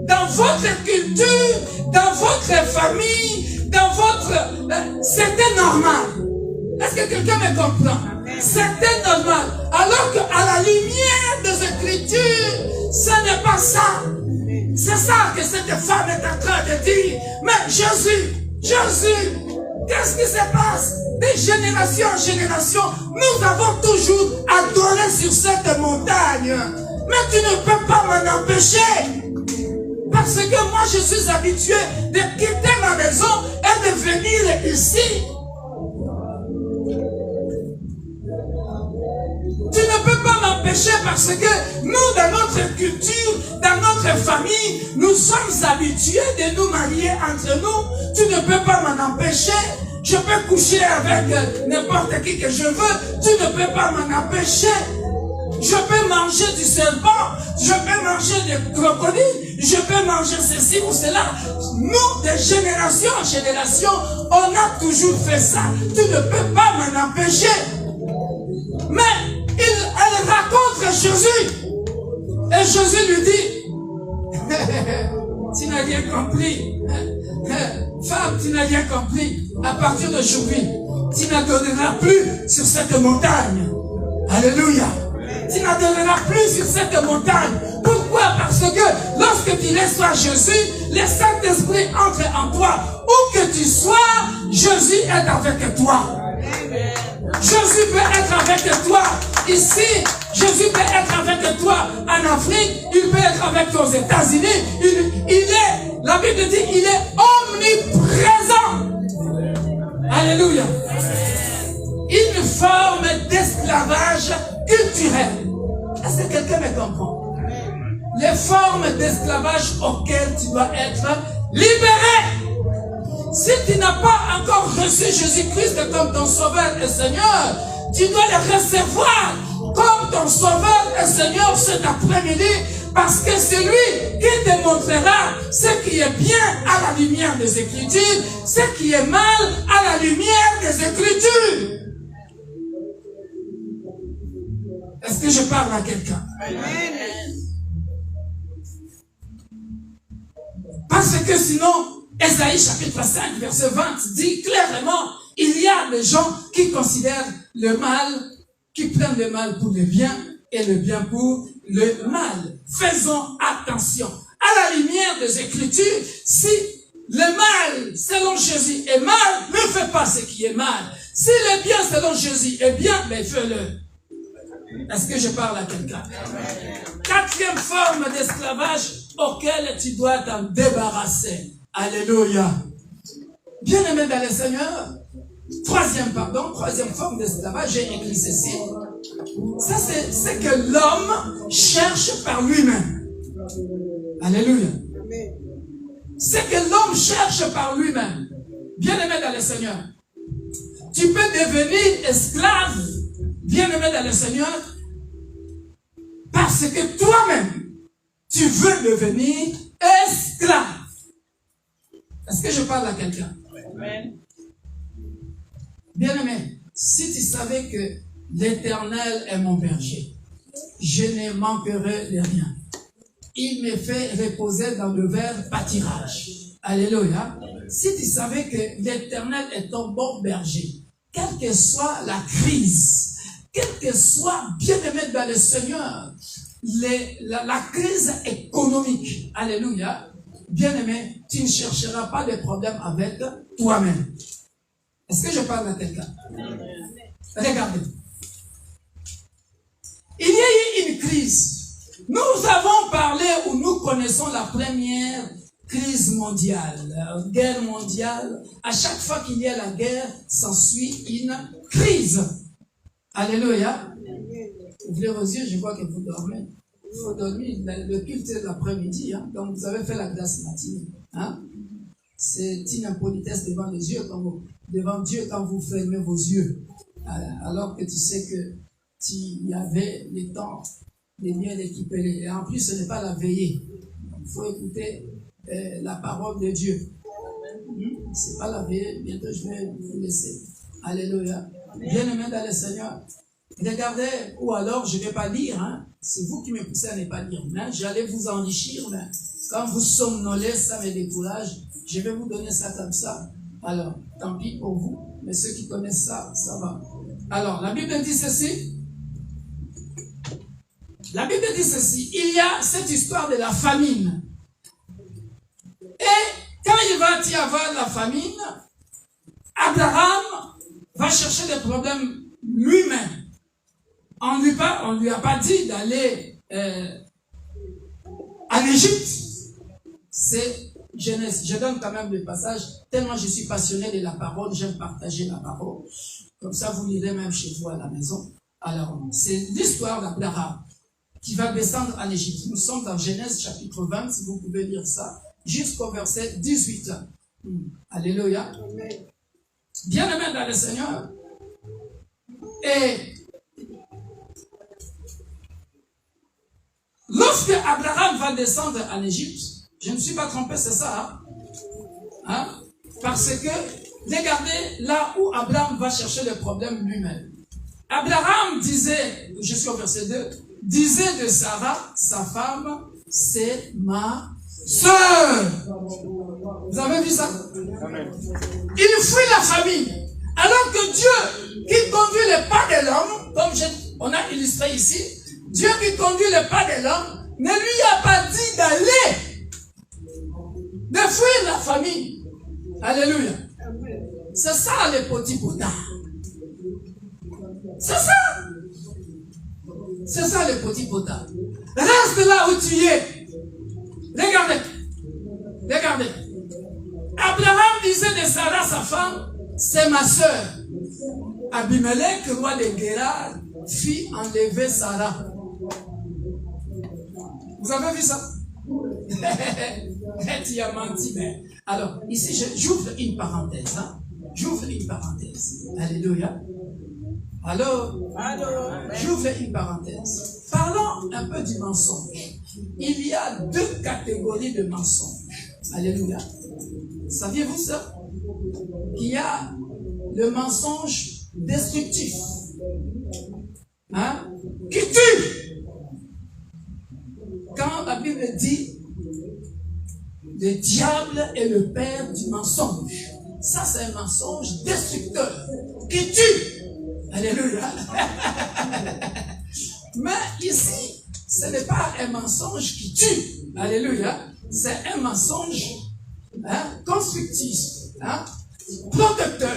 dans votre culture, dans votre famille, dans votre... c'était normal. Est-ce que quelqu'un me comprend? C'était normal. Alors qu'à la lumière des Écritures, ce n'est pas ça. C'est ça que cette femme est en train de dire. Mais Jésus, qu'est-ce qui se passe? De génération en génération, nous avons toujours adoré sur cette montagne. Mais tu ne peux pas m'en empêcher. Parce que moi, je suis habitué de quitter ma maison et de venir ici. Tu ne peux pas m'empêcher parce que nous, dans notre culture, dans notre famille, nous sommes habitués de nous marier entre nous. Tu ne peux pas m'en empêcher. Je peux coucher avec n'importe qui que je veux. Tu ne peux pas m'en empêcher. Je peux manger du serpent. Je peux manger des crocodiles. Je peux manger ceci ou cela. Nous, de génération en génération, on a toujours fait ça. Tu ne peux pas m'en empêcher. Mais elle raconte Jésus. Et Jésus lui dit, tu n'as rien compris. Femme, tu n'as rien compris. À partir d'aujourd'hui, tu n'adonneras plus sur cette montagne. Alléluia. Tu n'adonneras plus sur cette montagne. Pourquoi? Parce que lorsque tu reçois Jésus, le Saint-Esprit entre en toi. Où que tu sois, Jésus est avec toi. Jésus peut être avec toi. Ici, Jésus peut être avec toi en Afrique. Il peut être avec toi aux États-Unis. La Bible dit, il est omniprésent. Alléluia. Une forme d'esclavage culturel. Est-ce que quelqu'un me comprend? Les formes d'esclavage auxquelles tu dois être libéré. Si tu n'as pas encore reçu Jésus-Christ comme ton Sauveur et Seigneur, tu dois le recevoir comme ton Sauveur et Seigneur cet après-midi, parce que c'est lui qui te montrera ce qui est bien à la lumière des Écritures, ce qui est mal à la lumière des Écritures. Est-ce que je parle à quelqu'un? Parce que sinon, Ésaïe chapitre 5 verset 20 dit clairement, il y a des gens qui considèrent le mal, qui prennent le mal pour le bien et le bien pour le mal. Faisons attention. À la lumière des Écritures, si le mal selon Jésus est mal, ne fais pas ce qui est mal. Si le bien selon Jésus est bien, mais fais-le. Est-ce que je parle à quelqu'un? Quatrième forme d'esclavage auquel tu dois t'en débarrasser. Alléluia. Bien-aimé dans le Seigneur. Troisième forme d'esclavage, j'ai écrit ceci. Ça, c'est ce que l'homme cherche par lui-même. Alléluia. Ce que l'homme cherche par lui-même. Bien-aimé dans le Seigneur. Tu peux devenir esclave, bien-aimé dans le Seigneur, parce que toi-même, tu veux devenir esclave. Est-ce que je parle à quelqu'un? Bien-aimé, si tu savais que l'Éternel est mon berger, je ne manquerai de rien. Il me fait reposer dans le vert pâturage. Alléluia. Si tu savais que l'Éternel est ton bon berger, quelle que soit la crise, quelle que soit, bien-aimé dans le Seigneur, la crise économique, alléluia, bien-aimé, tu ne chercheras pas de problème avec toi-même. Est-ce que je parle à quelqu'un? Regardez. Il y a eu une crise. Nous avons parlé ou nous connaissons la première crise mondiale, guerre mondiale. À chaque fois qu'il y a la guerre, s'ensuit une crise. Alléluia. Ouvrez vos yeux, je vois que vous dormez. Vous dormez, le culte est l'après-midi, hein, donc vous avez fait la classe matinée. Hein? C'est une impolitesse devant les yeux, devant Dieu quand vous fermez vos yeux. Alors que tu sais que il y avait les temps de bien récupérer. Et en plus, ce n'est pas la veillée. Il faut écouter la parole de Dieu. C'est pas la veillée. Bientôt, je vais vous laisser. Alléluia. Bien-aimé dans le Seigneur. Regardez, ou alors je ne vais pas lire, hein. C'est vous qui me poussez à ne pas lire. Mais j'allais vous enrichir, mais quand vous somnolez, ça me décourage. Je vais vous donner ça comme ça. Alors, tant pis pour vous, mais ceux qui connaissent ça, ça va. Alors, la Bible dit ceci. La Bible dit ceci. Il y a cette histoire de la famine. Et quand il va y avoir la famine, Abraham va chercher des problèmes lui-même. On lui a pas dit d'aller en Égypte. C'est Genèse. Je donne quand même le passage. Tellement je suis passionné de la parole, j'aime partager la parole. Comme ça, vous lirez même chez vous à la maison. Alors, c'est l'histoire d'Abraham qui va descendre en Égypte. Nous sommes dans Genèse chapitre 20, si vous pouvez lire ça, jusqu'au verset 18. Alléluia. Bien-aimé dans le Seigneur. Et lorsque Abraham va descendre en Égypte, je ne suis pas trompé, c'est ça, hein? Parce que, regardez là où Abraham va chercher le problème lui-même. Abraham disait, je suis au verset 2, disait de Sarah, sa femme, c'est ma sœurs. Vous avez vu ça? Il fuit la famille. Alors que Dieu, qui conduit les pas de l'homme, comme on a illustré ici, Dieu qui conduit les pas de l'homme, ne lui a pas dit d'aller, de fuir la famille. Alléluia. C'est ça les petits potards. C'est ça. C'est ça les petits potards. Reste là où tu es. Regardez. Regardez. Abraham disait de Sarah, sa femme, c'est ma sœur. Abimelech, roi de Guérar, fit enlever Sarah. Vous avez vu ça? Tu as menti. Mais... Alors, ici, j'ouvre une parenthèse. Hein? J'ouvre une parenthèse. Alléluia. Alors, j'ouvre une parenthèse. Parlons un peu du mensonge. Il y a deux catégories de mensonges. Alléluia. Saviez-vous ça? Qu'il y a le mensonge destructif. Hein? Qui tue. Quand la Bible dit le diable est le père du mensonge. Ça, c'est un mensonge destructeur qui tue. Alléluia. Mais ici, ce n'est pas un mensonge qui tue. Alléluia. C'est un mensonge constructif, protecteur.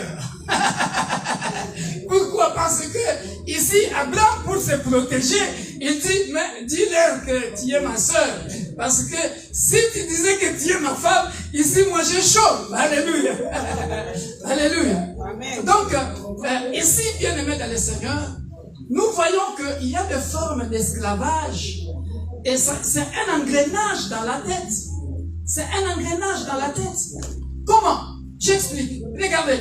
Pourquoi? Parce que ici, Abraham, pour se protéger, il dit, mais dis-leur que tu es ma soeur. Parce que si tu disais que tu es ma femme, ici, moi, j'ai chaud. Alléluia. Alléluia. Amen. Donc, ici, bien-aimés dans le Seigneur, nous voyons qu'il y a des formes d'esclavage. Et c'est un engrenage dans la tête. C'est un engrenage dans la tête. Comment? J'explique. Regardez.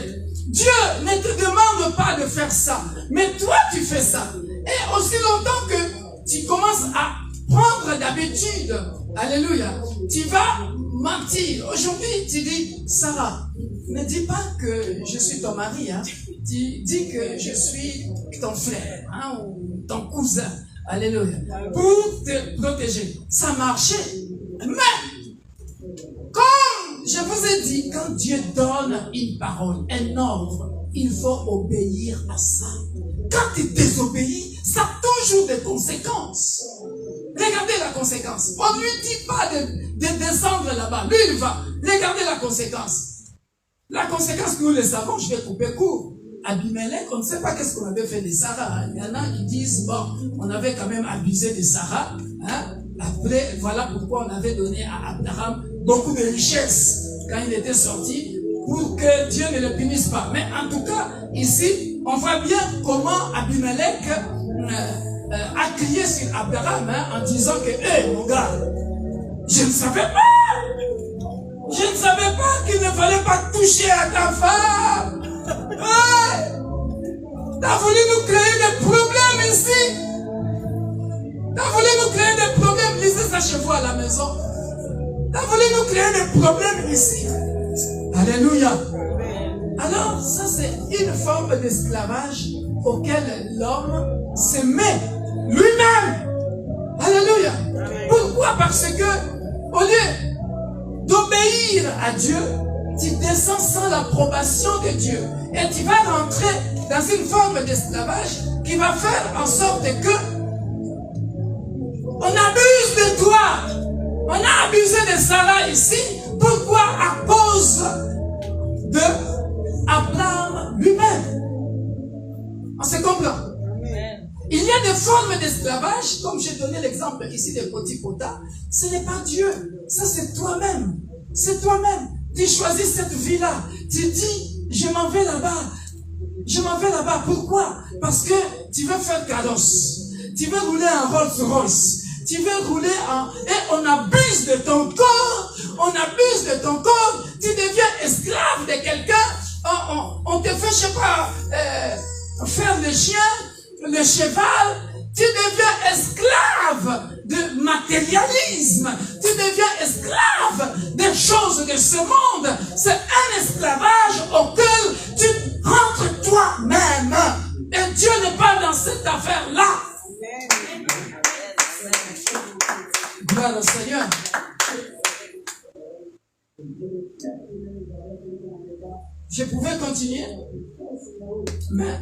Dieu ne te demande pas de faire ça. Mais toi, tu fais ça. Et aussi longtemps que tu commences à prendre d'habitude, alléluia, tu vas mentir. Aujourd'hui, tu dis, Sarah, ne dis pas que je suis ton mari. Hein. Tu dis que je suis ton frère ou ton cousin. Alléluia. Pour te protéger. Ça marchait. Mais, comme je vous ai dit, quand Dieu donne une parole, un ordre, il faut obéir à ça. Quand tu désobéis, ça a toujours des conséquences. Regardez la conséquence. On ne lui dit pas de descendre là-bas. Lui, il va. Regardez la conséquence. La conséquence, nous le savons, je vais couper court. Abimelech, on ne sait pas qu'est-ce qu'on avait fait de Sarah. Il y en a qui disent, bon, on avait quand même abusé de Sarah. Hein? Après, voilà pourquoi on avait donné à Abraham beaucoup de richesses quand il était sorti, pour que Dieu ne le punisse pas. Mais en tout cas, ici, on voit bien comment Abimelech a crié sur Abraham en disant que, hé, mon gars, je ne savais pas! Je ne savais pas qu'il ne fallait pas toucher à ta femme! Ouais. T'as voulu nous créer des problèmes ici. T'as voulu nous créer des problèmes. Lisez ça chez vous à la maison. T'as voulu nous créer des problèmes ici. Alléluia. Alors, ça c'est une forme d'esclavage auquel l'homme se met lui-même. Alléluia. Pourquoi? Parce que, au lieu d'obéir à Dieu, tu descends sans l'approbation de Dieu. Et tu vas rentrer dans une forme d'esclavage qui va faire en sorte que on abuse de toi. On a abusé de Sarah ici. Pourquoi? À cause de Abraham lui-même. On se comprend? Il y a des formes d'esclavage, comme j'ai donné l'exemple ici des petits potas. Ce n'est pas Dieu. Ça, c'est toi-même. C'est toi-même. Tu choisis cette vie-là. Tu dis, je m'en vais là-bas. Je m'en vais là-bas. Pourquoi? Parce que tu veux faire carrosse. Tu veux rouler en Rolls-Royce. Tu veux rouler en... Et on abuse de ton corps. On abuse de ton corps. Tu deviens esclave de quelqu'un. On te fait, je sais pas, faire le chien, le cheval. Tu deviens esclave de matérialisme. Tu deviens esclave des choses de ce monde. C'est un esclavage auquel tu rentres toi-même. Et Dieu n'est pas dans cette affaire-là. Gloire au Seigneur. vais continuer, mais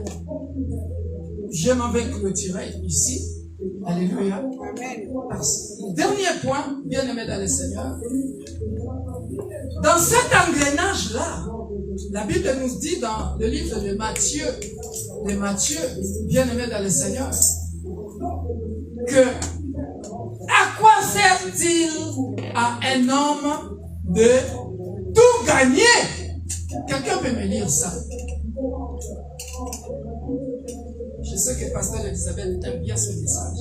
je m'en vais clôturer ici. Alléluia. Dernier point, bien-aimé dans le Seigneur. Dans cet engrenage-là, la Bible nous dit dans le livre de Matthieu, bien-aimé dans le Seigneur, que à quoi sert-il à un homme de tout gagner? Quelqu'un peut me lire ça? Je sais que Pasteur Elisabeth aime bien ce message.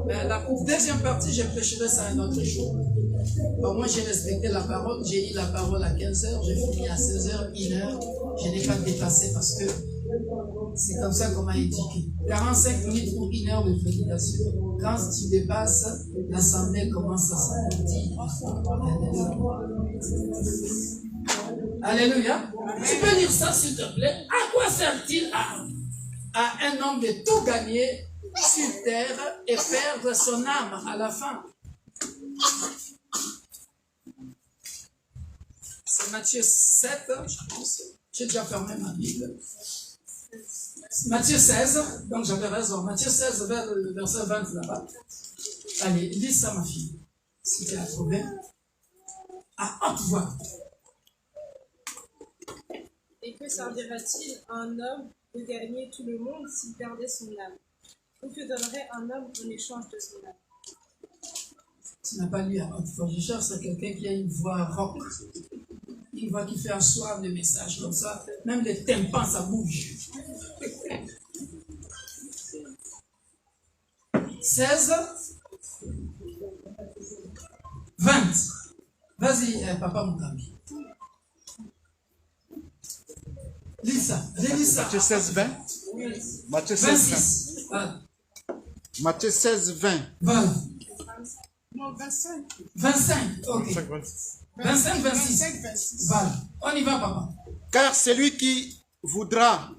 Mais la deuxième partie, je prêcherai ça un autre jour. Bon, moi, j'ai respecté la parole. J'ai eu la parole à 15h. J'ai fini à 16h, 1h. Je n'ai pas dépassé parce que c'est comme ça qu'on m'a indiqué. 45 minutes pour 1 heure de prédication. Quand tu dépasses, l'assemblée commence à s'agrandir. Alléluia. Tu peux lire ça, s'il te plaît. À quoi sert-il à un homme de tout gagner sur terre et perdre son âme à la fin? C'est Matthieu 7, je pense. J'ai déjà fermé ma Bible. Matthieu 16, donc j'avais raison. Matthieu 16, vers le verset 20 là-bas. Allez, lis ça, ma fille. Si tu as trouvé. À haute voix. Et que servira-t-il à un homme de gagner tout le monde s'il perdait son âme? Ou que donnerait un homme en échange de son âme? Tu n'as pas lu à haute voix. Je cherche quelqu'un qui a une voix rock. Une voix qui fait asseoir le message comme ça. Même les tympans, ça bouge. 16, 20. Vas-y, papa Moukami. Lis ça, relis ça. Matthieu 16, 20. Matthieu 16, 26. 20. Matthieu 16, 20. 20. Non, 25. 25, ok. 25, 26. 25, 26. Voilà. On y va, papa. Car celui qui voudra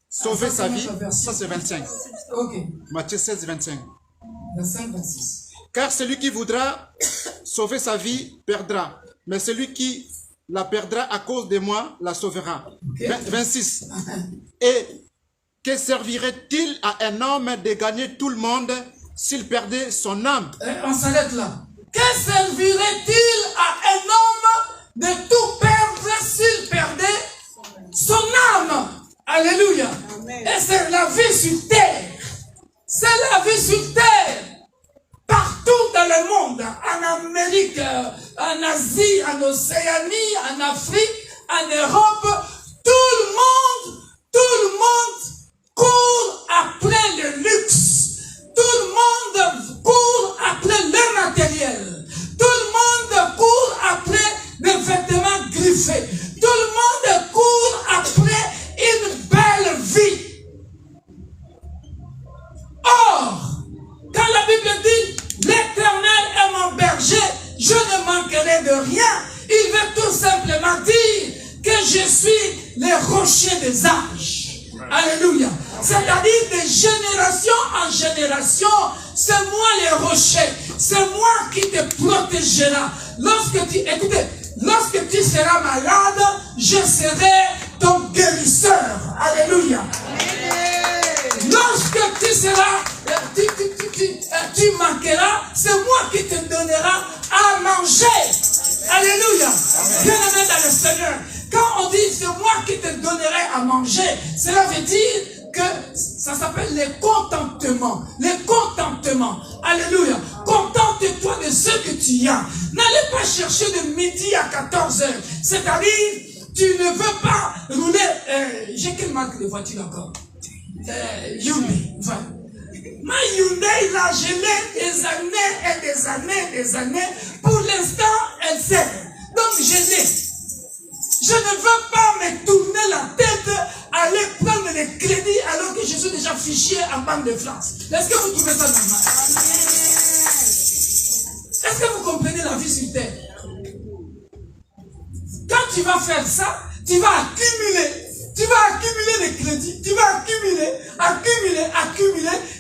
sauver ça, sa vie, c'est verset. ça c'est 25. Ok. Matthieu 16, 25. 25, 26. Car celui qui voudra sauver sa vie perdra, mais celui qui la perdra à cause de moi la sauvera. Ok. 26. Et que servirait-il à un homme de gagner tout le monde s'il perdait son âme? On s'arrête là. Que servirait-il à un homme de tout perdre s'il perdait son âme? Alléluia. Amen. Et c'est la vie sur terre. C'est la vie sur terre. Partout dans le monde, en Amérique, en Asie, en Océanie, en Afrique, en Europe, tout le monde court après le luxe. Tout le monde court après le matériel. Tout le monde court après des vêtements griffés. Tout le monde court après une belle vie. Or, quand la Bible dit, l'Éternel est mon berger, je ne manquerai de rien, il veut tout simplement dire que je suis le rocher des âges. Alléluia. C'est-à-dire de génération en génération, c'est moi le rocher, c'est moi qui te protégera. Lorsque tu seras malade, je serai ton guérisseur. Alléluia. Lorsque tu seras, tu manqueras, c'est moi qui te donnera à manger. Alléluia. Bien-aimé dans le Seigneur. Quand on dit c'est moi qui te donnerai à manger, cela veut dire que ça s'appelle le contentement. Le contentement. Alléluia. Contente-toi de ce que tu as. N'allez pas chercher de midi à 14h. C'est-à-dire, tu ne veux pas rouler. J'ai quelle marque de voiture encore? Hyundai. Enfin, ma Hyundai, là, je l'ai des années et des années et des années. Pour l'instant, elle sert. Donc, je l'ai. Je ne veux pas me tourner la tête, aller prendre les crédits alors que je suis déjà fiché en Banque de France. Est-ce que vous trouvez ça normal? Est-ce que vous comprenez la vie sur terre? Quand tu vas faire ça, tu vas accumuler. Tu vas accumuler les crédits. Tu vas accumuler.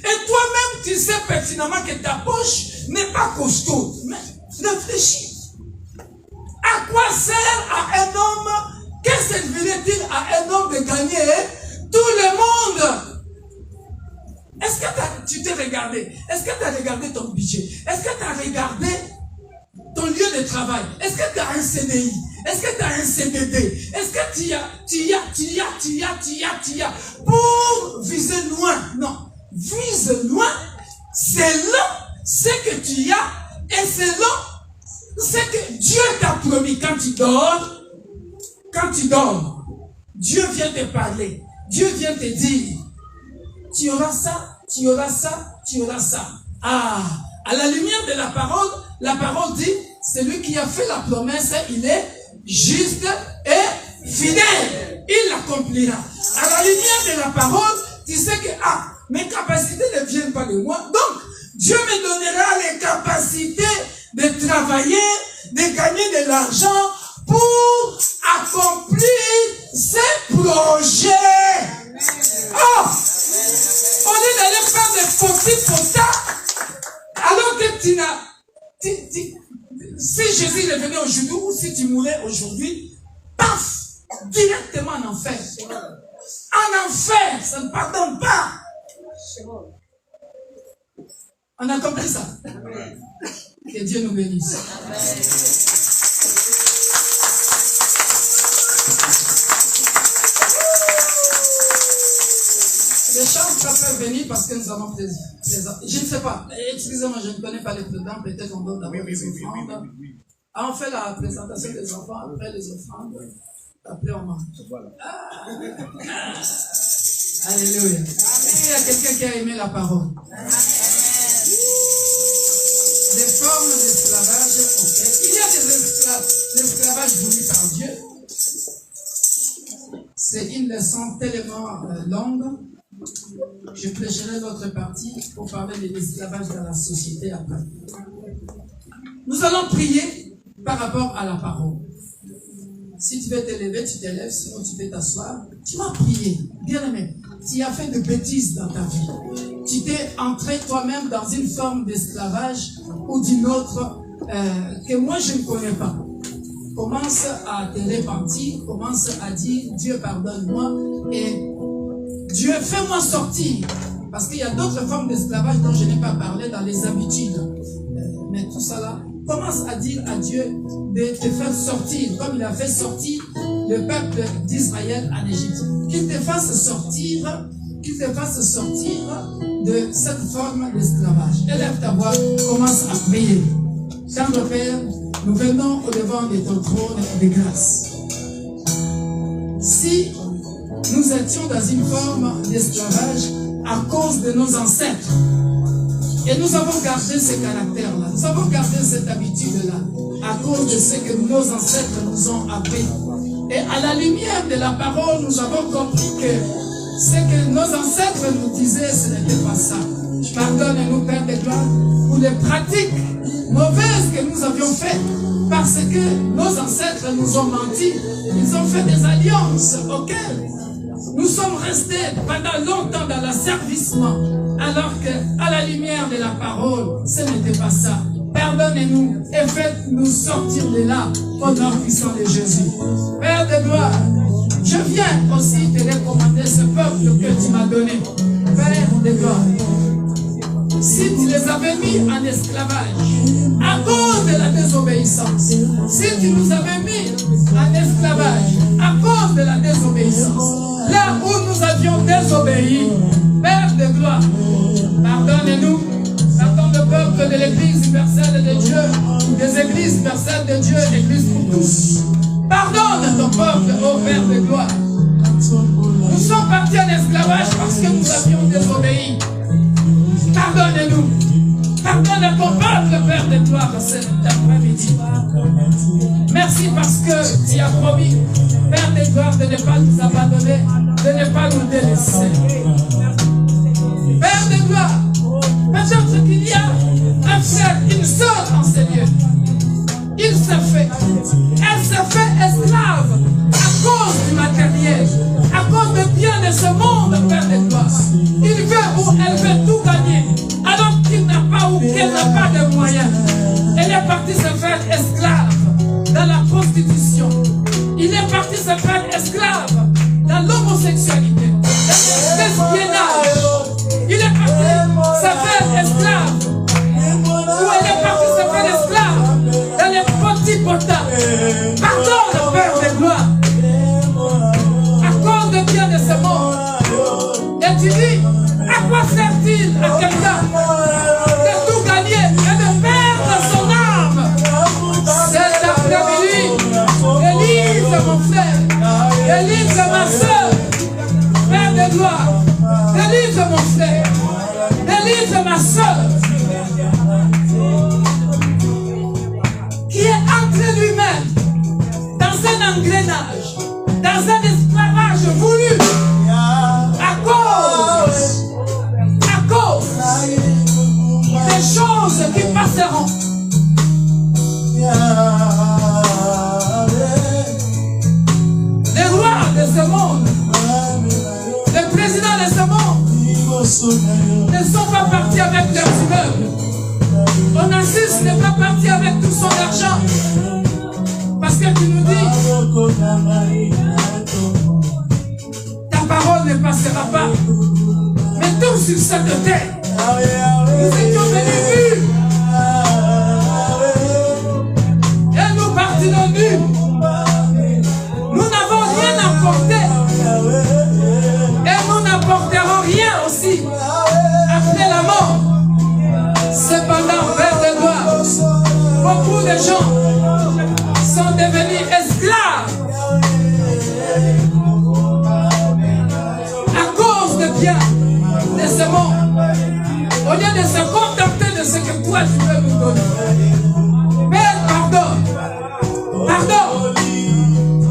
Et toi-même, tu sais pertinemment que ta poche n'est pas costaud. Mais réfléchis. À quoi sert à un homme, qu'est-ce que servirait-il à un homme de gagner tout le monde? Est-ce que tu t'es regardé? Est-ce que tu as regardé ton budget? Est-ce que tu as regardé ton lieu de travail? Est-ce que tu as un CDI? Est-ce que tu as un CDD? Est-ce que tu as pour viser loin? Non. Vise loin selon ce que tu as et selon ce que Dieu t'a promis. Quand tu dors, Dieu vient te parler. Dieu vient te dire, tu auras ça, tu auras ça, tu auras ça. Ah, à la lumière de la parole dit, celui qui a fait la promesse, il est juste et fidèle. Il l'accomplira. À la lumière de la parole, tu sais que, mes capacités ne viennent pas de moi. Donc, Dieu me donnera les capacités de travailler, de gagner de l'argent pour accomplir ses projets. Oh! Au lieu d'aller faire des petits potas, alors que tu n'as... Si Jésus revenait aujourd'hui ou si tu mourais aujourd'hui, paf! Directement en enfer. En enfer, ça ne pardonne pas. On a compris ça? Que Dieu nous bénisse. Les chants peuvent venir parce que nous avons plaisir. Je ne sais pas. Excusez-moi, je ne connais pas les présidents. Peut-être on donne d'abord les offrandes. On fait la présentation des enfants, après les offrandes. Après on mange. Alléluia. Est-ce qu'il y a quelqu'un qui a aimé la parole? Des formes d'esclavage, ok. Il y a des esclavages voulus par Dieu. C'est une leçon tellement longue. Je prêcherai l'autre partie pour parler de l'esclavage dans la société après. Nous allons prier par rapport à la parole. Si tu veux te lever, tu te lèves, sinon tu peux t'asseoir. Tu vas prier, bien aimé. Tu as fait de bêtises dans ta vie. Tu t'es entré toi-même dans une forme d'esclavage ou d'une autre que moi je ne connais pas. Commence à te repentir, commence à dire Dieu pardonne-moi et Dieu fais-moi sortir. Parce qu'il y a d'autres formes d'esclavage dont je n'ai pas parlé dans les habitudes. Mais tout ça là, commence à dire à Dieu de te faire sortir, comme il a fait sortir le peuple d'Israël en Égypte. Qu'il te fasse sortir de cette forme d'esclavage. Élève ta voix, commence à prier. Tendre Père, nous venons au devant de ton trône de grâce. Si nous étions dans une forme d'esclavage à cause de nos ancêtres, et nous avons gardé ce caractère-là, nous avons gardé cette habitude-là, à cause de ce que nos ancêtres nous ont appris. Et à la lumière de la parole, nous avons compris que ce que nos ancêtres nous disaient, ce n'était pas ça. Pardonne-nous, Père de gloire, pour les pratiques mauvaises que nous avions faites, parce que nos ancêtres nous ont menti. Ils ont fait des alliances auxquelles nous sommes restés pendant longtemps dans l'asservissement, alors qu'à la lumière de la parole, ce n'était pas ça. Pardonnez-nous et faites-nous sortir de là au nom puissant de Jésus. Père de gloire, je viens aussi te recommander ce peuple que tu m'as donné. Père de gloire, si tu les avais mis en esclavage à cause de la désobéissance, si tu nous avais mis en esclavage à cause de la désobéissance, là où nous avions désobéi, Père de gloire, pardonne-nous, pardonne le peuple de l'Église universelle de Dieu, des Églises universelles de Dieu, Église pour tous. Pardonne ton peuple, ô Père de gloire. Nous sommes partis en esclavage parce que nous avions désobéi. Pardonne-nous. Pardonne à ton peuple, Père de gloire, cet après-midi. Merci parce que tu as promis, Père de gloire, de ne pas nous abandonner, de ne pas nous délaisser. Père de gloire, peut-être qu'il y a un frère, une sœur en ces lieux. Elle s'est fait esclave à cause du matériel, à cause de bien de ce monde, Père de gloire. Il veut ou elle veut tout gagner, alors qu'il n'a pas ou qu'elle n'a pas de moyens. Elle est partie se faire esclave dans la prostitution. s'appelle esclave dans l'homosexualité, dans le lesbiennage. Il est parti s'appelle esclave. Où elle est partie s'appelle esclave dans les petits potas. Pardon, le Père de gloire. Accorde bien de ce monde. Et tu dis, à quoi sert-il à quelqu'un de tout gagner et de perdre son âme? Cet après-midi, délivre mon frère, délivre ma soeur, Père de gloire, délivre mon frère, délivre ma soeur, qui est entré lui-même dans un engrenage, dans un esclavage voulu, à cause des choses qui passeront. Les rois de ce monde, les présidents de ce monde ne sont pas partis avec leurs immeubles. Onassis n'est pas parti avec tout son argent. Parce que tu nous dis, ta parole ne passera pas. Mais tout sur cette terre, nous étions venus nus. Et nous partirons nus. Nous n'avons rien apporté. Et nous n'apporterons rien aussi après la mort. Cependant, Père de gloire, beaucoup de gens sont devenus esclaves à cause de bien de ce monde, au lieu de se contenter de ce que toi tu veux nous donner. Père, pardonne,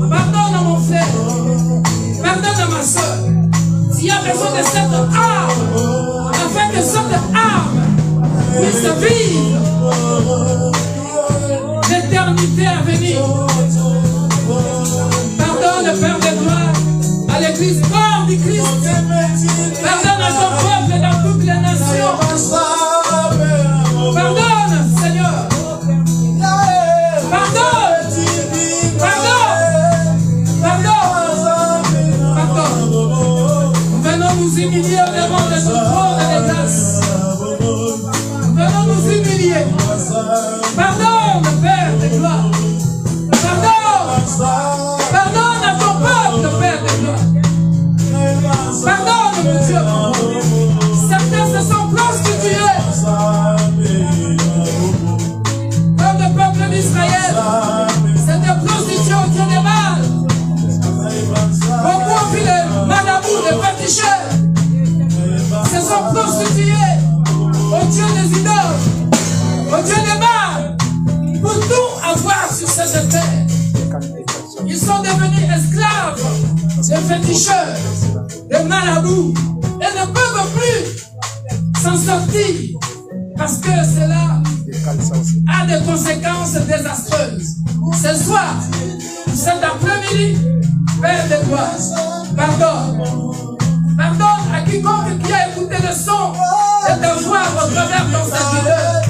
pardonne à mon frère, pardonne à ma soeur. S'il y a besoin de cette arme, afin que cette arme puisse vivre l'éternité à venir. Pardonne, Père de gloire, à l'église corps du Christ. Pardonne à ton peuple dans toutes les nations. Pardonne, Seigneur. Pardonne. Venons nous humilier devant de ton trône de grâce. Venons nous humilier. Pardonne, Père de gloire. Pardonne à ton peuple, Père de gloire. Pardonne, mon Dieu. Certains se sont prostitués. Comme le peuple d'Israël. C'est des prostitutions qui ont des mal. Beaucoup ont pris les marabouts, les féticheurs. Se sont prostitués au Dieu des idoles, au Dieu des mal, pour tout avoir sur cette terre. Ils sont devenus esclaves des féticheurs, des marabouts, et ne peuvent plus s'en sortir parce que cela a des conséquences désastreuses. Ce soir, cet après-midi, Père de gloire, pardonne à quiconque qui a écouté le son de ta voix au travers de ton serviteur.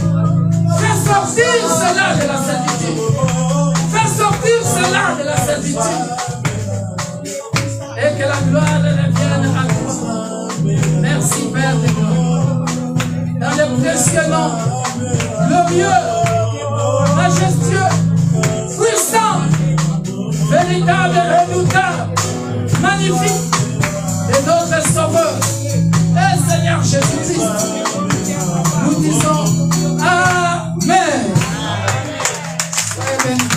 Fais sortir cela de la servitude. Fais sortir cela de la servitude. Et que la gloire revienne à toi. Merci, Père de gloire. Dans le précieux nom, glorieux, majestueux, puissant, véritable, redoutable, magnifique, et notre Sauveur, et Seigneur Jésus-Christ, nous disons Amen. Soyez bénis.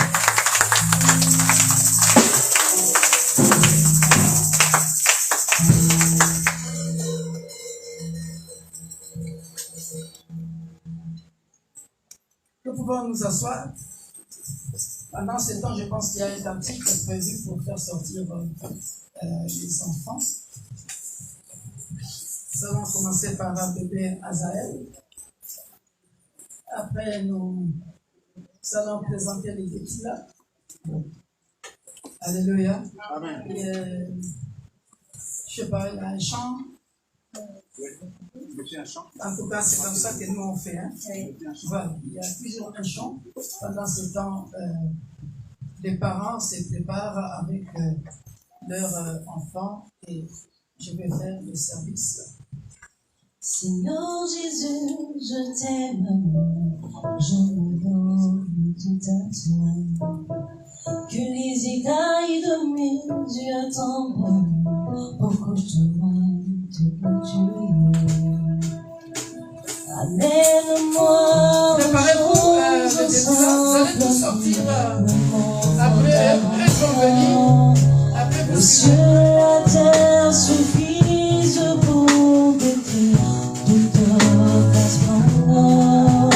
Nous pouvons nous asseoir. Pendant ce temps, je pense qu'il y a un cantique prévu pour faire sortir les enfants. Nous allons commencer par un bébé Azaël. Après, nous allons présenter les petits là. Alléluia. Amen. Et, je sais pas, il y a un chant. En tout cas, c'est comme ça que nous on fait. Hein. Voilà, il y a toujours un chant pendant ce temps les parents se préparent avec leurs enfants et je vais faire le service. Seigneur Jésus, je t'aime, je me donne tout à toi. Que les écailles de mes yeux tombent pour que je te voie tout où tu es. Amène-moi Préparez-vous, vous allez tous sortir après son venir, après le vous ciel et la terre suffisent pour décrire toute ta splendeur.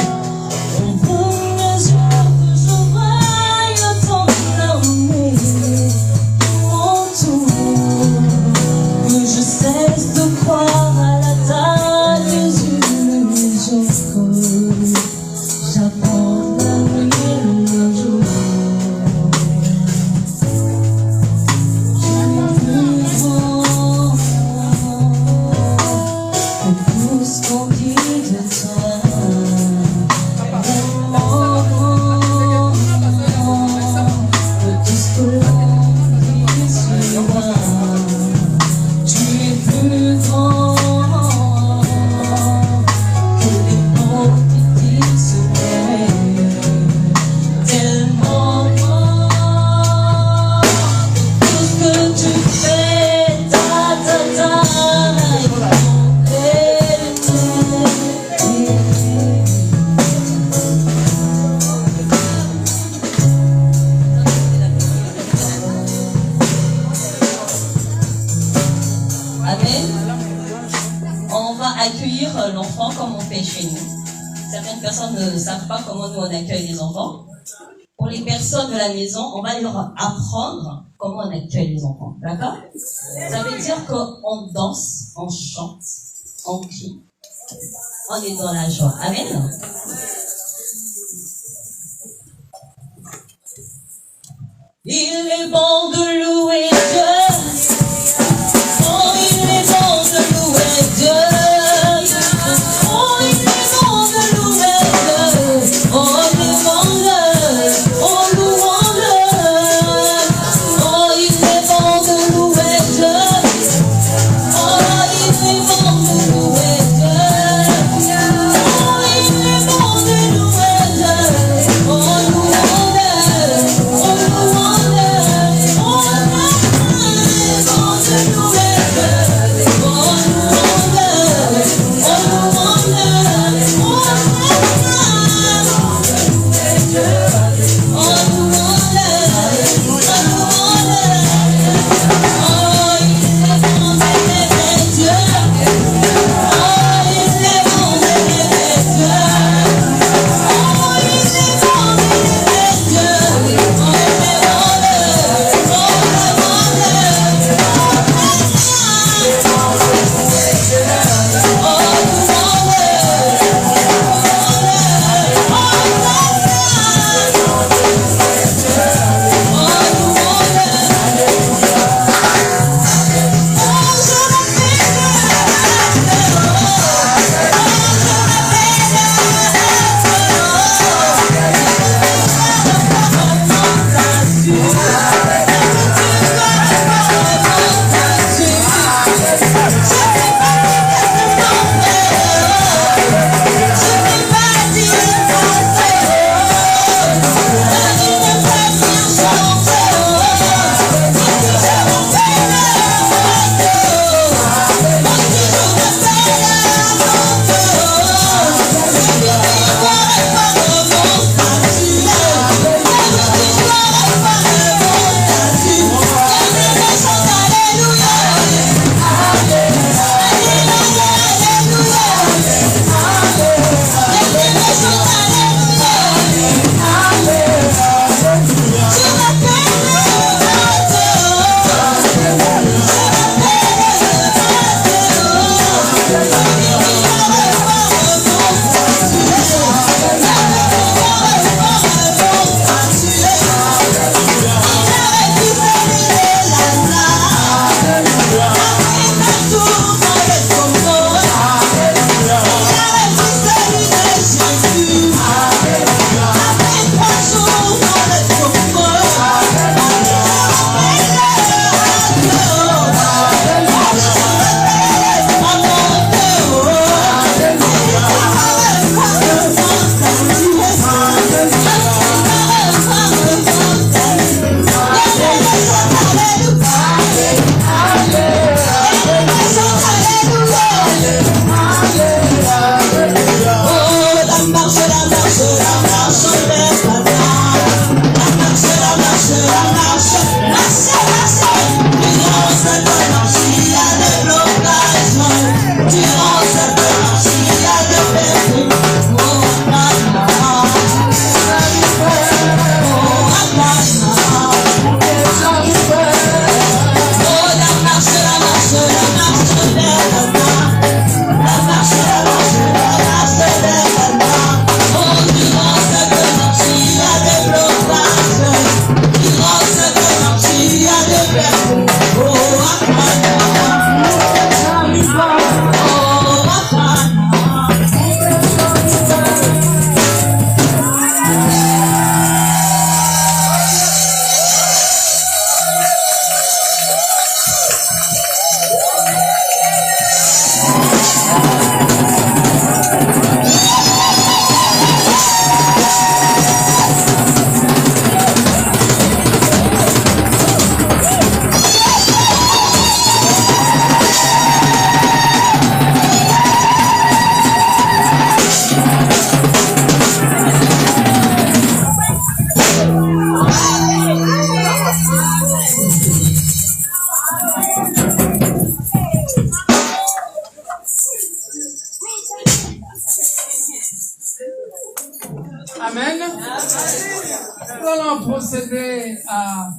Ouvre mes yeux que je voie ton armée mon tour, que je cesse de croire à la taille des illusions que j'apporte la nuit le jour. Tout ce qu'on dit de toi, tellement grand, de tout ce que l'on dit sur moi, tu es plus grand que les mots qui disent sur moi, tellement grand, tout ce que tu fais, ta. On va accueillir l'enfant comme on fait chez nous. Certaines personnes ne savent pas comment nous on accueille les enfants. Pour les personnes de la maison, on va leur apprendre comment on accueille les enfants. D'accord? Ça veut dire qu'on danse, on chante, on crie. On est dans la joie. Amen. Il est bon de louer Dieu. Oh, il est bon de louer Dieu. Oh, il est bon de louer Dieu. Oh, louons-le. Oh, louons-le. Oh, il est bon de louer Dieu. Oh, il est bon de louer Dieu. Oh, il est bon de louer Dieu. Oh, louons-le. Oh, louons-le. Oh, à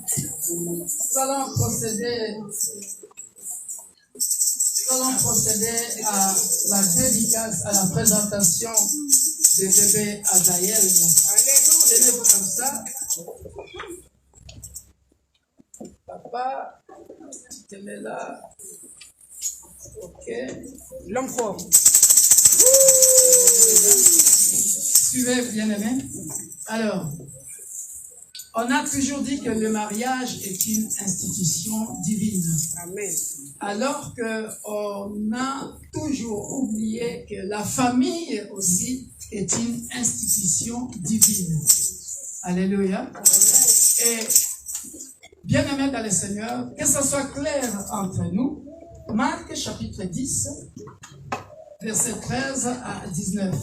la dédicace, à la présentation de bébé Azaël. Tenez-vous comme ça. Papa, tu te mets là. Ok. L'homme fort. Suivez, bien-aimé. Alors, on a toujours dit que le mariage est une institution divine. Amen. Alors qu'on a toujours oublié que la famille aussi est une institution divine. Alléluia. Et bien-aimés dans le Seigneur, que ce soit clair entre nous, Marc chapitre 10, versets 13 à 19.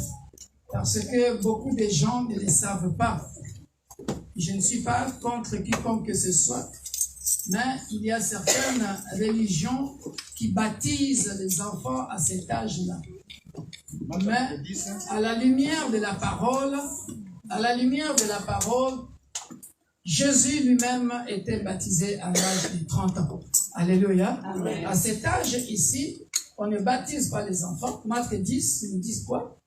Parce que beaucoup de gens ne le savent pas. Je ne suis pas contre quiconque que ce soit, mais il y a certaines religions qui baptisent les enfants à cet âge-là. Mais à la lumière de la parole, Jésus lui-même était baptisé à l'âge de 30 ans. Alléluia. Amen. À cet âge ici, on ne baptise pas les enfants. Marc 10, ils nous disent quoi?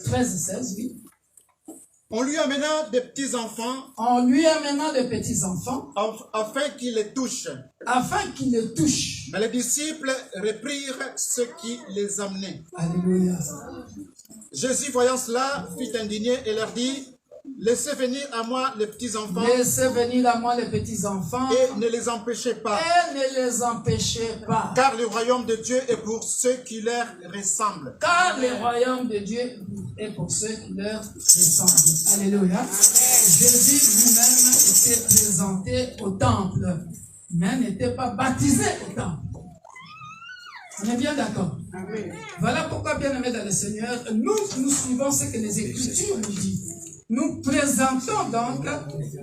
13, 16, oui. On lui amena des petits-enfants. En lui amenant des petits-enfants. Afin qu'ils les touchent. Afin qu'ils les touchent. Mais les disciples reprirent ceux qui les amenaient. Alléluia. Jésus, voyant cela, fut indigné et leur dit, laissez venir à moi les petits-enfants. Laissez venir à moi les petits-enfants. Et ne les empêchez pas. Et ne les empêchez pas. Car le royaume de Dieu est pour ceux qui leur ressemblent. Car le royaume de Dieu est pour ceux qui leur ressemblent. Alléluia. Jésus lui-même était présenté au temple, mais n'était pas baptisé au temple. On est bien d'accord? Voilà pourquoi, bien-aimés dans le Seigneur, nous suivons ce que les Écritures nous disent. Nous présentons donc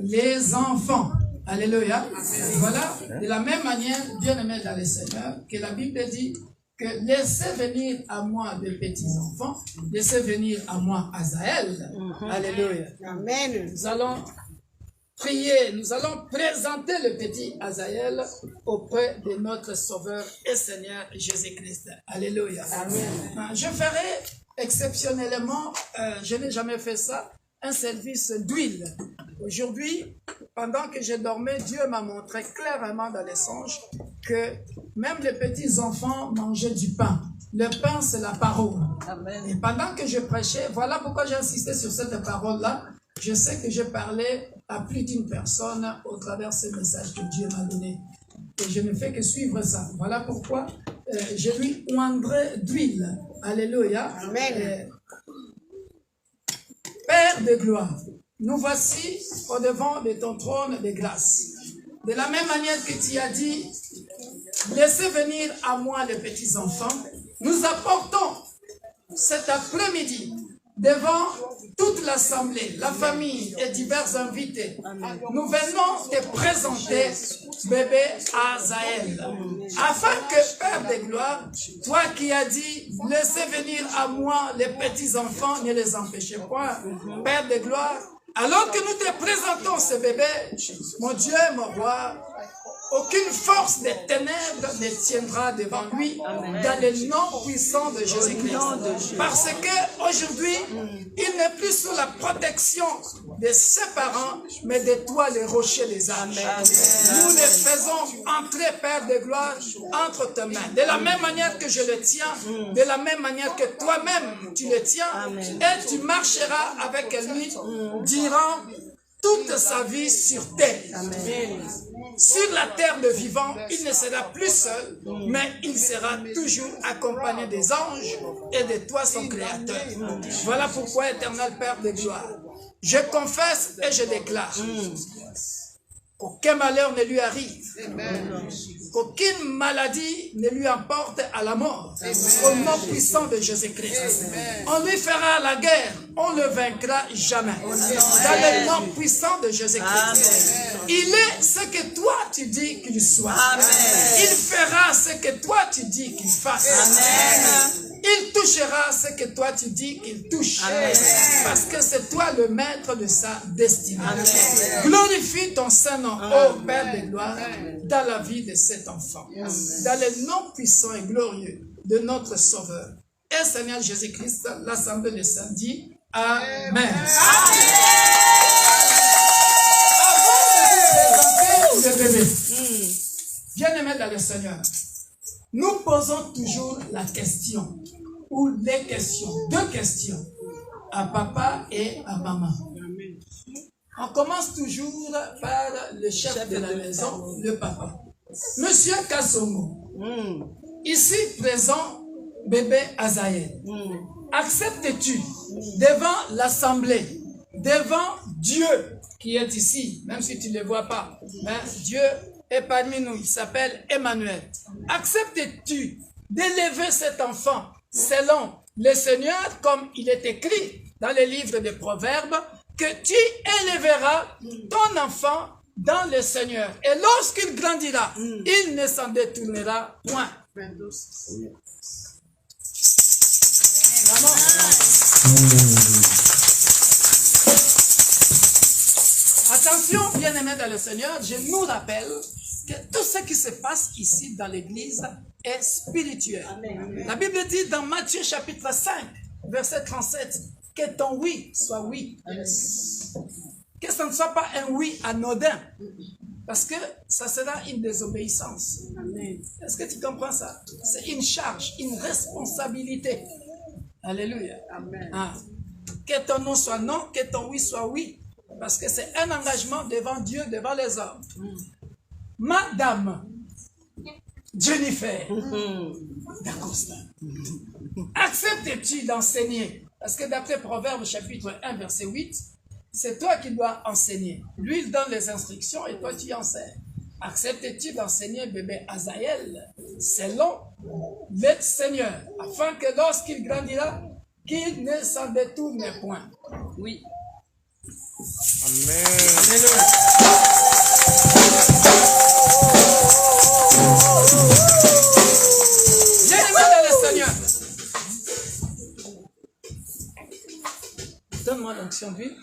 les enfants. Alléluia. Voilà, de la même manière, bien-aimés dans le Seigneur, que la Bible dit que laissez venir à moi des petits-enfants, laissez venir à moi Azaël. Alléluia. Amen. Nous allons prier, nous allons présenter le petit Azaël auprès de notre Sauveur et Seigneur Jésus-Christ. Alléluia. Amen. Je ferai exceptionnellement, je n'ai jamais fait ça, un service d'huile. Aujourd'hui, pendant que je dormais, Dieu m'a montré clairement dans les songes que même les petits enfants mangeaient du pain. Le pain, c'est la parole. Amen. Et pendant que je prêchais, voilà pourquoi j'ai insisté sur cette parole-là. Je sais que je parlais à plus d'une personne au travers de ce message que Dieu m'a donné. Et je ne fais que suivre ça. Voilà pourquoi je lui oindrai d'huile. Alléluia. Amen. Père de gloire, nous voici au-devant de ton trône de grâce. De la même manière que tu as dit, laissez venir à moi les petits-enfants, nous apportons cet après-midi devant toute l'assemblée, la famille et divers invités. Nous venons te présenter bébé Azaël, afin que, Père de gloire, toi qui as dit, laissez venir à moi les petits-enfants, ne les empêchez pas, Père de gloire, alors que nous te présentons ce bébé, mon Dieu, mon roi, aucune force des ténèbres ne tiendra devant lui dans le nom puissant de Jésus-Christ. Parce que aujourd'hui, il n'est plus sous la protection de ses parents, mais de toi, le rocher des âmes. Nous le faisons entrer, Père de gloire, entre tes mains. De la même manière que je le tiens, de la même manière que toi-même tu le tiens, et tu marcheras avec lui durant toute sa vie sur terre. Sur la terre de vivant, il ne sera plus seul, mais il sera toujours accompagné des anges et de toi, son Créateur. Voilà pourquoi, éternel Père de gloire, je confesse et je déclare qu'aucun malheur ne lui arrive, qu'aucune maladie ne lui emporte à la mort, au nom puissant de Jésus-Christ. On lui fera la guerre, on ne le vaincra jamais. Dans le nom puissant de Jésus-Christ. Il est ce que toi tu dis qu'il soit. Il fera ce que toi tu dis qu'il fasse. Il touchera ce que toi tu dis qu'il touche. Parce que c'est toi le maître de sa destinée. Glorifie ton Saint-Nom, ô Père de gloire, dans la vie de cet enfant. Dans le nom puissant et glorieux de notre Sauveur. Et Seigneur Jésus-Christ, l'Assemblée des Saints dit Amen. Avant de vous présenter le bébé, bien-aimé dans le Seigneur, nous posons toujours la question, ou les questions, deux questions, à papa et à maman. On commence toujours par le chef de la maison, le papa. Monsieur Kassomo, ici présent, bébé Azaël, acceptes-tu devant l'assemblée, devant Dieu qui est ici, même si tu ne le vois pas, mais Dieu est parmi nous, il s'appelle Emmanuel. Acceptes-tu d'élever cet enfant selon le Seigneur, comme il est écrit dans le livre des Proverbes, que tu élèveras ton enfant dans le Seigneur. Et lorsqu'il grandira, il ne s'en détournera point. Attention, bien-aimés dans le Seigneur, je nous rappelle que tout ce qui se passe ici dans l'église est spirituel. La Bible dit dans Matthieu chapitre 5, verset 37, que ton oui soit oui. Que ce ne soit pas un oui anodin. Parce que ça sera une désobéissance. Est-ce que tu comprends ça? C'est une charge, une responsabilité. Alléluia. Ah. Que ton non soit non, que ton oui soit oui. Parce que c'est un engagement devant Dieu, devant les hommes. Madame Jennifer d'Acosta, acceptes-tu d'enseigner? Parce que d'après Proverbes chapitre 1 verset 8, c'est toi qui dois enseigner. Lui, il donne les instructions et toi, tu enseignes. Acceptes-tu d'enseigner bébé Azaël selon le Seigneur, afin que lorsqu'il grandira, qu'il ne s'en détourne point? Oui. Amen. Alléluia. Bien-aimé dans le Seigneur, donne-moi l'onction d'huile.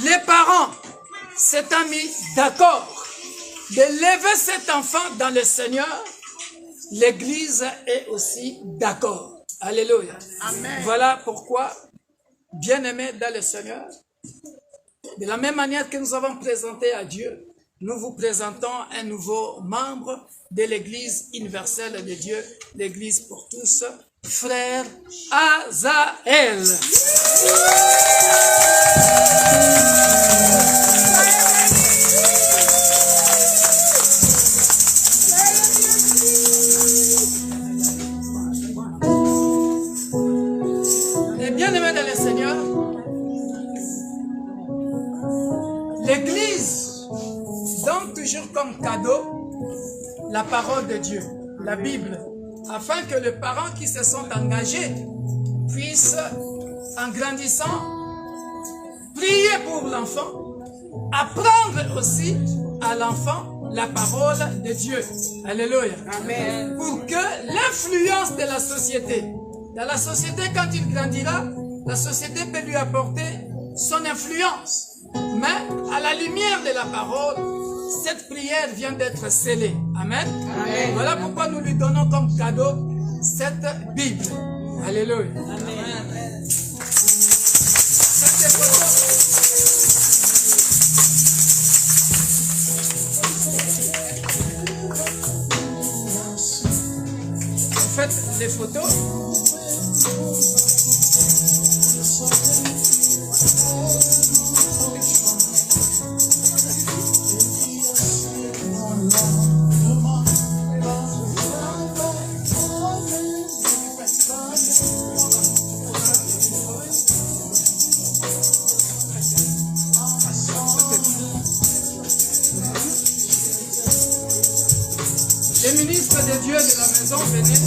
Les parents s'étant mis d'accord de lever cet enfant dans le Seigneur, l'Église est aussi d'accord. Alléluia. Amen. Voilà pourquoi, bien-aimés dans le Seigneur, de la même manière que nous avons présenté à Dieu, nous vous présentons un nouveau membre de l'Église universelle de Dieu, l'Église pour tous, frère Azaël. Et bien-aimés dans le Seigneur, l'Église donne toujours comme cadeau la parole de Dieu, la Bible, afin que les parents qui se sont engagés puissent, en grandissant, prier pour l'enfant, apprendre aussi à l'enfant la parole de Dieu. Alléluia. Amen. Pour que l'influence de la société, dans la société quand il grandira, la société peut lui apporter son influence. Mais à la lumière de la parole, cette prière vient d'être scellée. Amen. Amen. Voilà pourquoi nous lui donnons comme cadeau cette Bible. Alléluia. Amen. Faites les photos. Les ministres de Dieu de la maison, venez.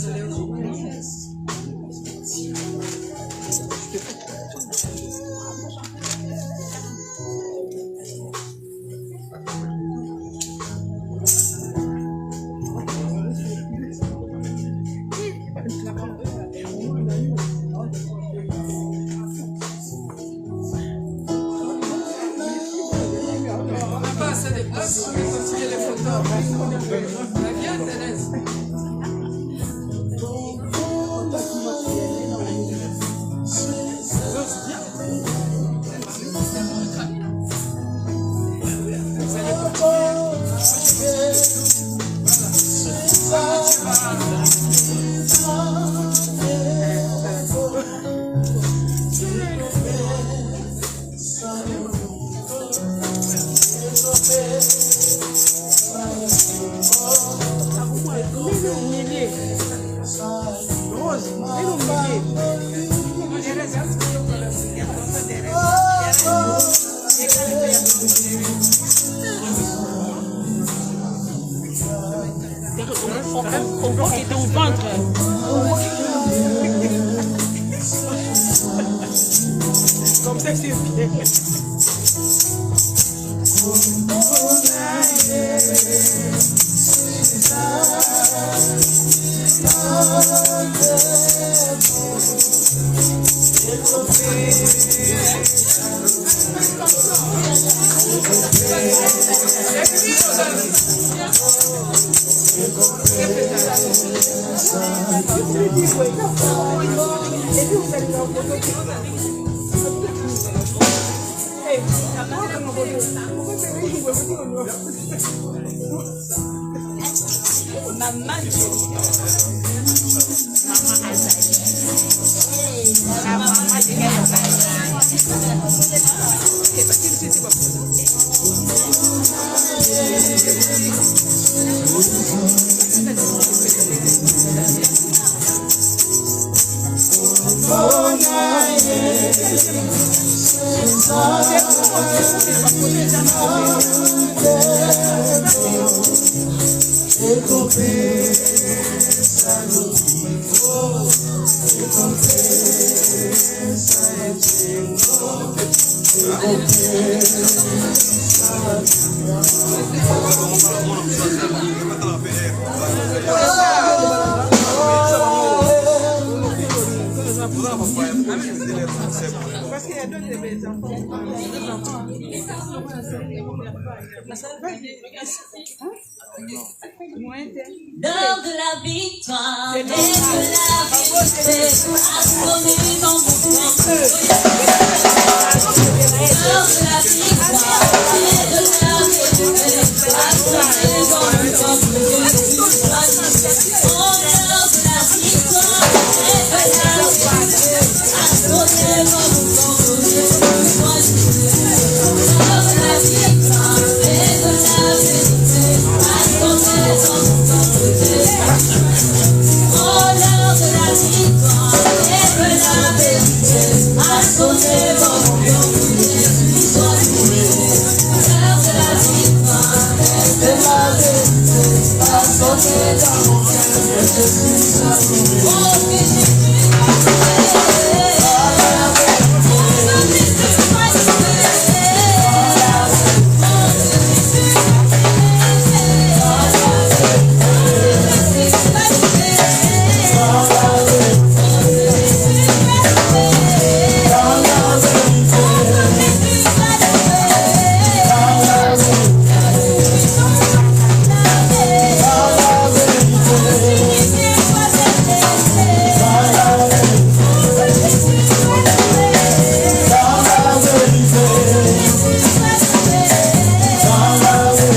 On n'a pas assez de place pour continuer les photos. Mais viens, Thérèse. On voit qu'il était au ventre. Comme ça, c'est bien. L'heure de la victoire, et de la vérité, a sonné dans mon cœur. L'heure de la victoire, et de la vérité, a sonné dans mon cœur. Oh, l'heure de la victoire, et de la vérité, a sonné dans mon cœur. L'heure de la victoire, et de la vérité, a sonné dans mon cœur. Oh, l'heure de la victoire et de la vérité a sonné dans mon cœur. Jésus soit loué. L'heure de la victoire et de la vérité a sonné dans mon cœur. Jésus soit loué. Oh, que Jésus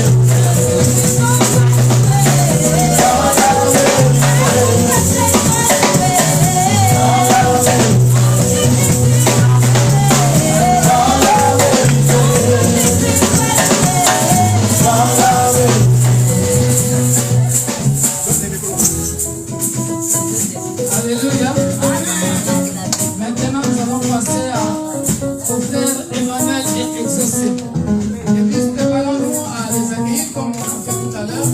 soit loué. Alléluia. Maintenant, nous allons passer à Frère Emmanuel et exaucé. Et puis, préparons-nous à les accueillir comme on a fait tout à l'heure.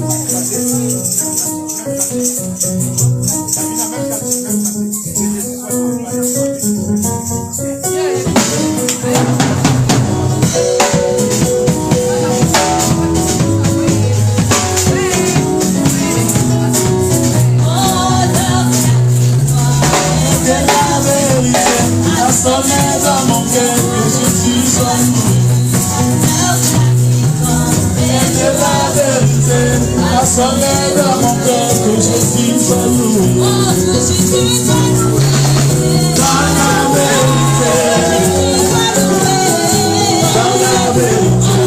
Rassemblés dans mon cœur, que Jésus soit loué. C'est la vérité. Rassemblés dans mon cœur, que Jésus soit loué. Dans la vérité. Dans la vérité.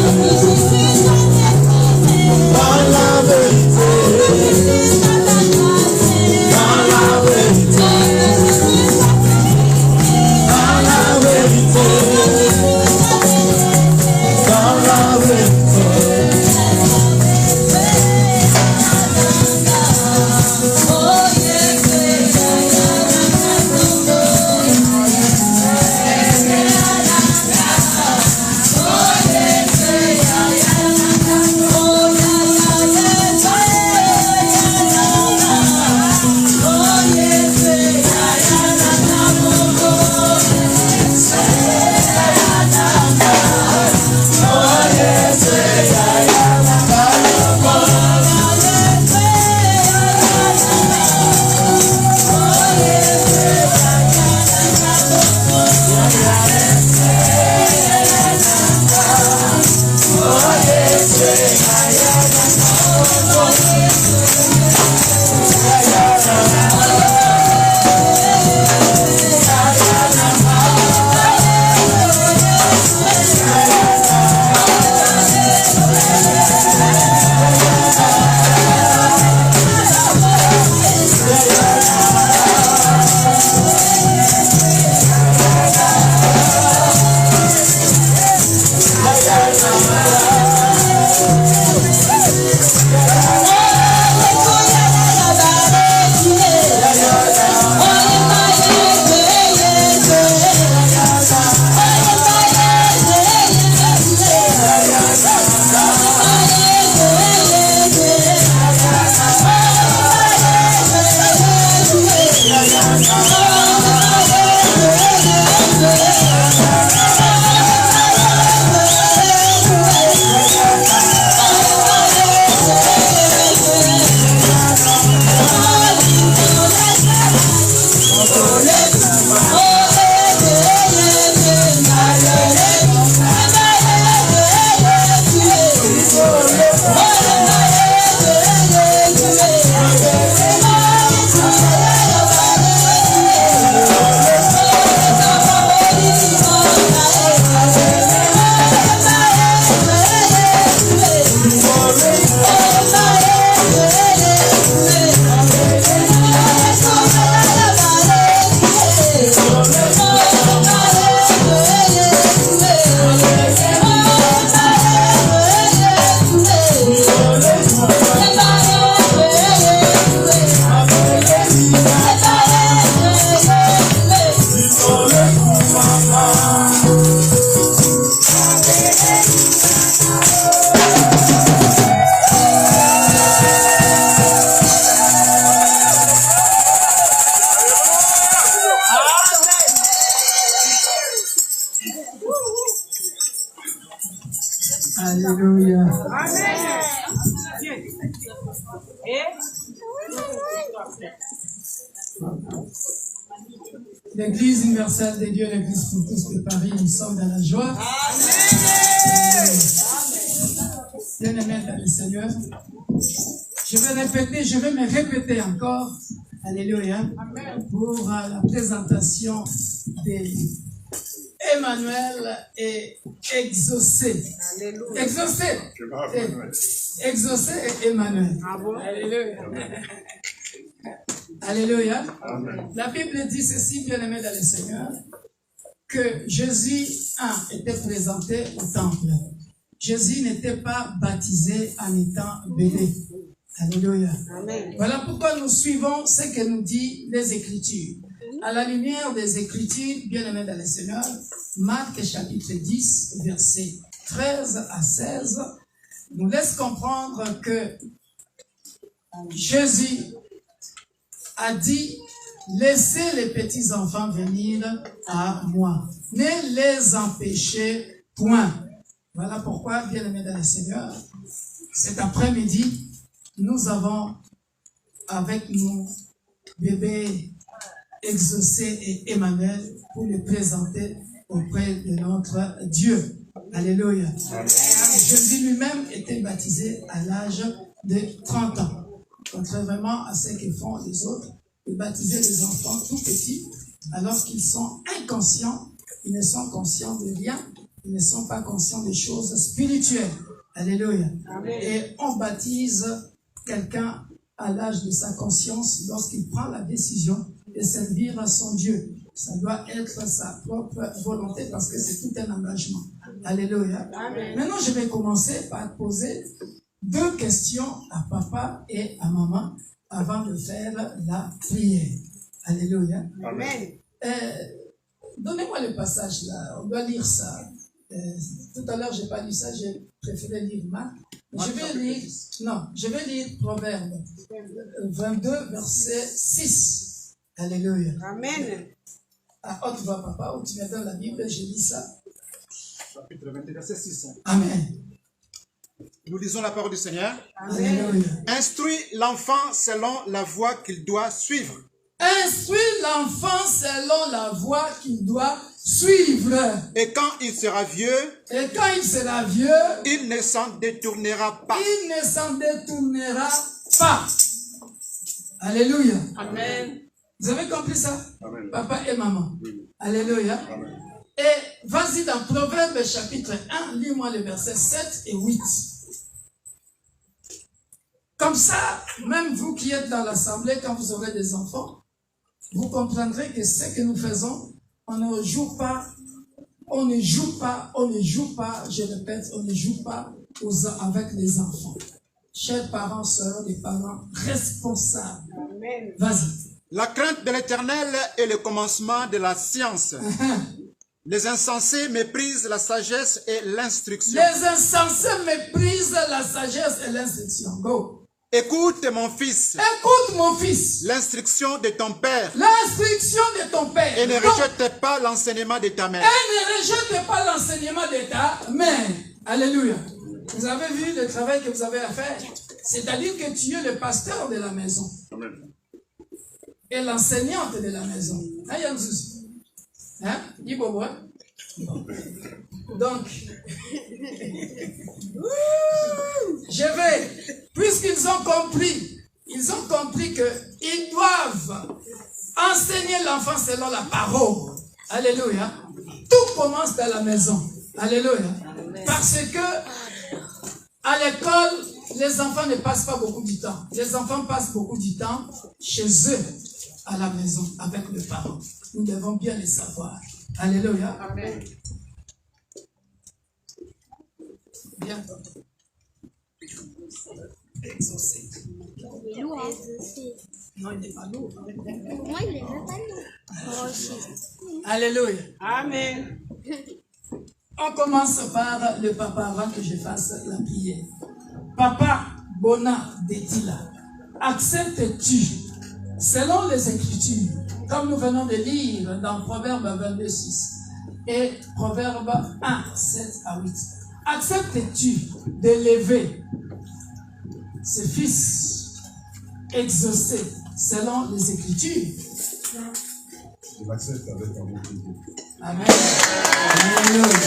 Dans la vérité. Dans la vérité. Alléluia. L'Église universelle de Dieu, l'Église pour tous de Paris, nous sommes dans la joie. Amen. Bien-aimés dans le Seigneur, je vais me répéter encore, alléluia, pour la présentation d'Emmanuel et Exaucé. Exaucé. Exaucé et Emmanuel. Alléluia. Alléluia. La Bible dit ceci, bien-aimés dans le Seigneur, que Jésus était présenté au temple. Jésus n'était pas baptisé en étant bébé. Alléluia. Amen. Voilà pourquoi nous suivons ce que nous dit les Écritures. À la lumière des Écritures, bien-aimés dans le Seigneur, Marc chapitre 10, versets 13 à 16, nous laisse comprendre que Jésus a dit, laissez les petits enfants venir à moi. Ne les empêchez point. Voilà pourquoi, bien-aimés dans le Seigneur, cet après-midi, nous avons avec nous bébé Exaucé et Emmanuel pour le présenter auprès de notre Dieu. Alléluia. Jésus lui-même était baptisé à l'âge de 30 ans. Contrairement à ce que font les autres, de baptiser les enfants tout petits alors qu'ils sont inconscients, ils ne sont conscients de rien, ils ne sont pas conscients des choses spirituelles. Alléluia. Et on baptise quelqu'un à l'âge de sa conscience lorsqu'il prend la décision de servir à son Dieu. Ça doit être sa propre volonté parce que c'est tout un engagement. Alléluia. Maintenant, je vais commencer par poser 2 questions à papa et à maman avant de faire la prière. Alléluia. Amen. Donnez-moi le passage là, on doit lire ça. Tout à l'heure, je n'ai pas lu ça, j'ai préféré lire Marc. Je vais lire Proverbe 22, verset 6. Alléluia. Amen. À haute voix, papa, où tu viens dans la Bible, je lis ça. Chapitre 22, verset 6. Amen. Nous lisons la parole du Seigneur. Alléluia. Instruis l'enfant selon la voie qu'il doit suivre. Instruis l'enfant selon la voie qu'il doit suivre. Et quand il sera vieux, il ne s'en détournera pas. Il ne s'en détournera pas. Alléluia. Amen. Vous avez compris ça? Amen. Papa et maman. Oui. Alléluia. Amen. Et vas-y dans Proverbe chapitre 1, lis-moi les versets 7 et 8. Comme ça, même vous qui êtes dans l'assemblée, quand vous aurez des enfants, vous comprendrez que ce que nous faisons, on ne joue pas, je répète, on ne joue pas avec les enfants. Chers parents, sœurs, les parents responsables. Amen. Vas-y. La crainte de l'Éternel est le commencement de la science. Les insensés méprisent la sagesse et l'instruction. Les insensés méprisent la sagesse et l'instruction. Go. Écoute mon fils, Écoute mon fils, l'instruction de ton père, l'instruction de ton père. et ne Donc, rejette pas l'enseignement de ta mère. et ne rejette pas l'enseignement de ta mère. Alléluia. Vous avez vu le travail que vous avez à faire. C'est-à-dire que tu es le pasteur de la maison. Amen. Et l'enseignante de la maison. Hein, il y a un souci. Hein? Dis bon, moi. Donc, je vais, puisqu'ils ont compris qu'ils doivent enseigner l'enfant selon la parole. Alléluia. Tout commence dans la maison. Alléluia. Parce que à l'école, les enfants ne passent pas beaucoup du temps. Les enfants passent beaucoup du temps chez eux, à la maison, avec les parents. Nous devons bien le savoir. Alléluia. Amen. Bien. Exaucé. Il est lourd, hein. Non, il n'est pas lourd. Pour moi, il est même pas lourd. Moi aussi. Alléluia. Amen. On commence par le papa avant que je fasse la prière. Papa Bona Detila, acceptes-tu, selon les Écritures, comme nous venons de lire dans Proverbe 22, 6 et Proverbe 1, 7 à 8, acceptes-tu d'élever ce fils exaucé selon les Écritures? Je l'accepte avec un bon plaisir. Amen. Alléluia.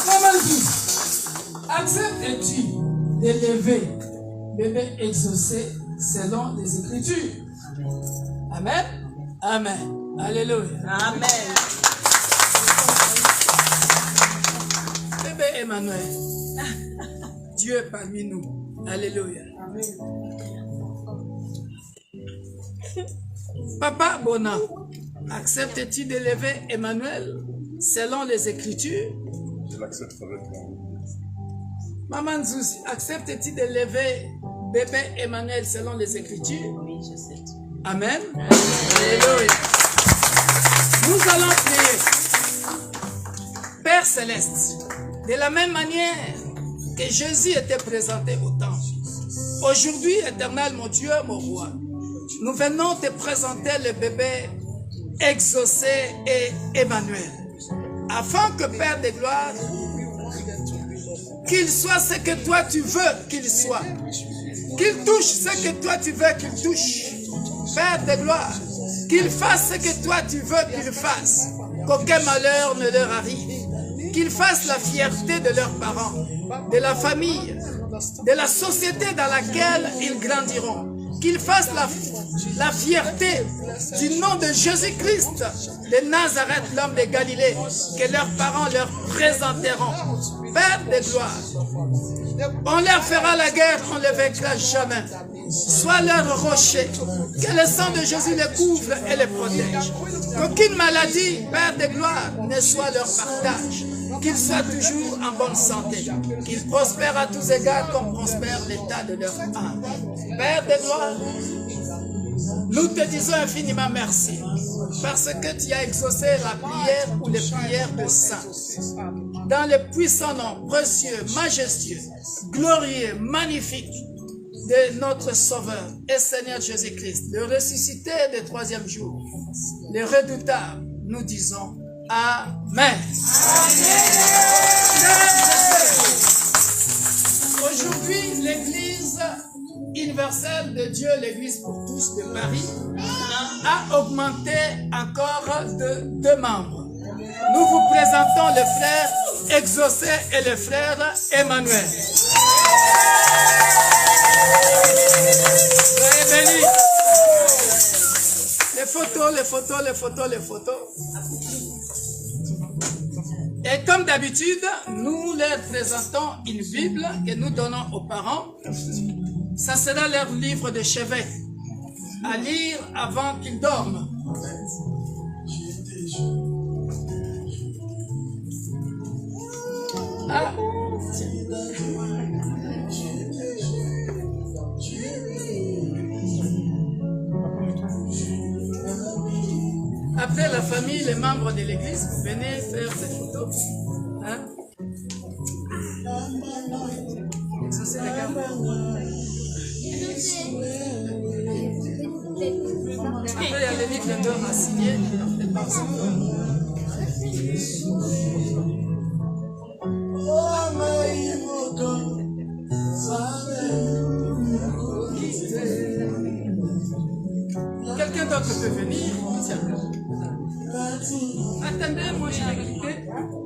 Maman dit, acceptes-tu d'élever bébé exaucé selon les Écritures? Amen. Amen. Alléluia. Amen. Bébé Emmanuel, Dieu est parmi nous. Alléluia. Papa Bona, acceptes-tu d'élever Emmanuel selon les Écritures? Je l'accepte avec un bon plaisir. Maman Zouzi, acceptes-tu d'élever bébé Emmanuel selon les Écritures? Oui, j'accepte. Amen. Alléluia. Nous allons prier. Père Céleste, de la même manière que Jésus était présenté au temple, aujourd'hui, Éternel, mon Dieu, mon roi, nous venons te présenter le bébé exaucé et Emmanuel, afin que, Père de gloire, qu'il soit ce que toi tu veux qu'il soit, qu'il touche ce que toi tu veux qu'il touche. Père de gloire, Qu'ils fassent ce que toi tu veux qu'ils fassent. Qu'aucun malheur ne leur arrive. Qu'ils fassent la fierté de leurs parents, de la famille, de la société dans laquelle ils grandiront. Qu'ils fassent la fierté du nom de Jésus-Christ de Nazareth, l'homme de Galilée, que leurs parents leur présenteront. Père de gloire, on leur fera la guerre, on ne les vaincra jamais. Sois leur rocher, que le sang de Jésus les couvre et les protège. Qu'aucune maladie, Père de gloire, ne soit leur partage. Qu'ils soient toujours en bonne santé. Qu'ils prospèrent à tous égards comme prospère l'état de leur âme. Père de gloire, nous te disons infiniment merci. Parce que tu as exaucé la prière ou les prières de saints. Dans le puissant nom précieux, majestueux, glorieux, magnifique de notre Sauveur et Seigneur Jésus-Christ, le ressuscité du troisième jour, le redoutable, nous disons Amen. Aujourd'hui, l'Église universelle de Dieu, l'Église pour tous de Paris, a augmenté encore de 2 membres. Nous vous présentons le frère Exaucé et le frère Emmanuel. Soyez bénis. Les photos. Et comme d'habitude, nous leur présentons une Bible que nous donnons aux parents. Ça sera leur livre de chevet à lire avant qu'ils dorment. Ah. Après la famille, les membres de l'église, vous venez faire cette photo. Hein? Exaucer les gammes. Après, il y a les livres d'or à signer qui ont fait passer. Quelqu'un d'autre peut venir. Attendez, moi j'ai quitté. Oh,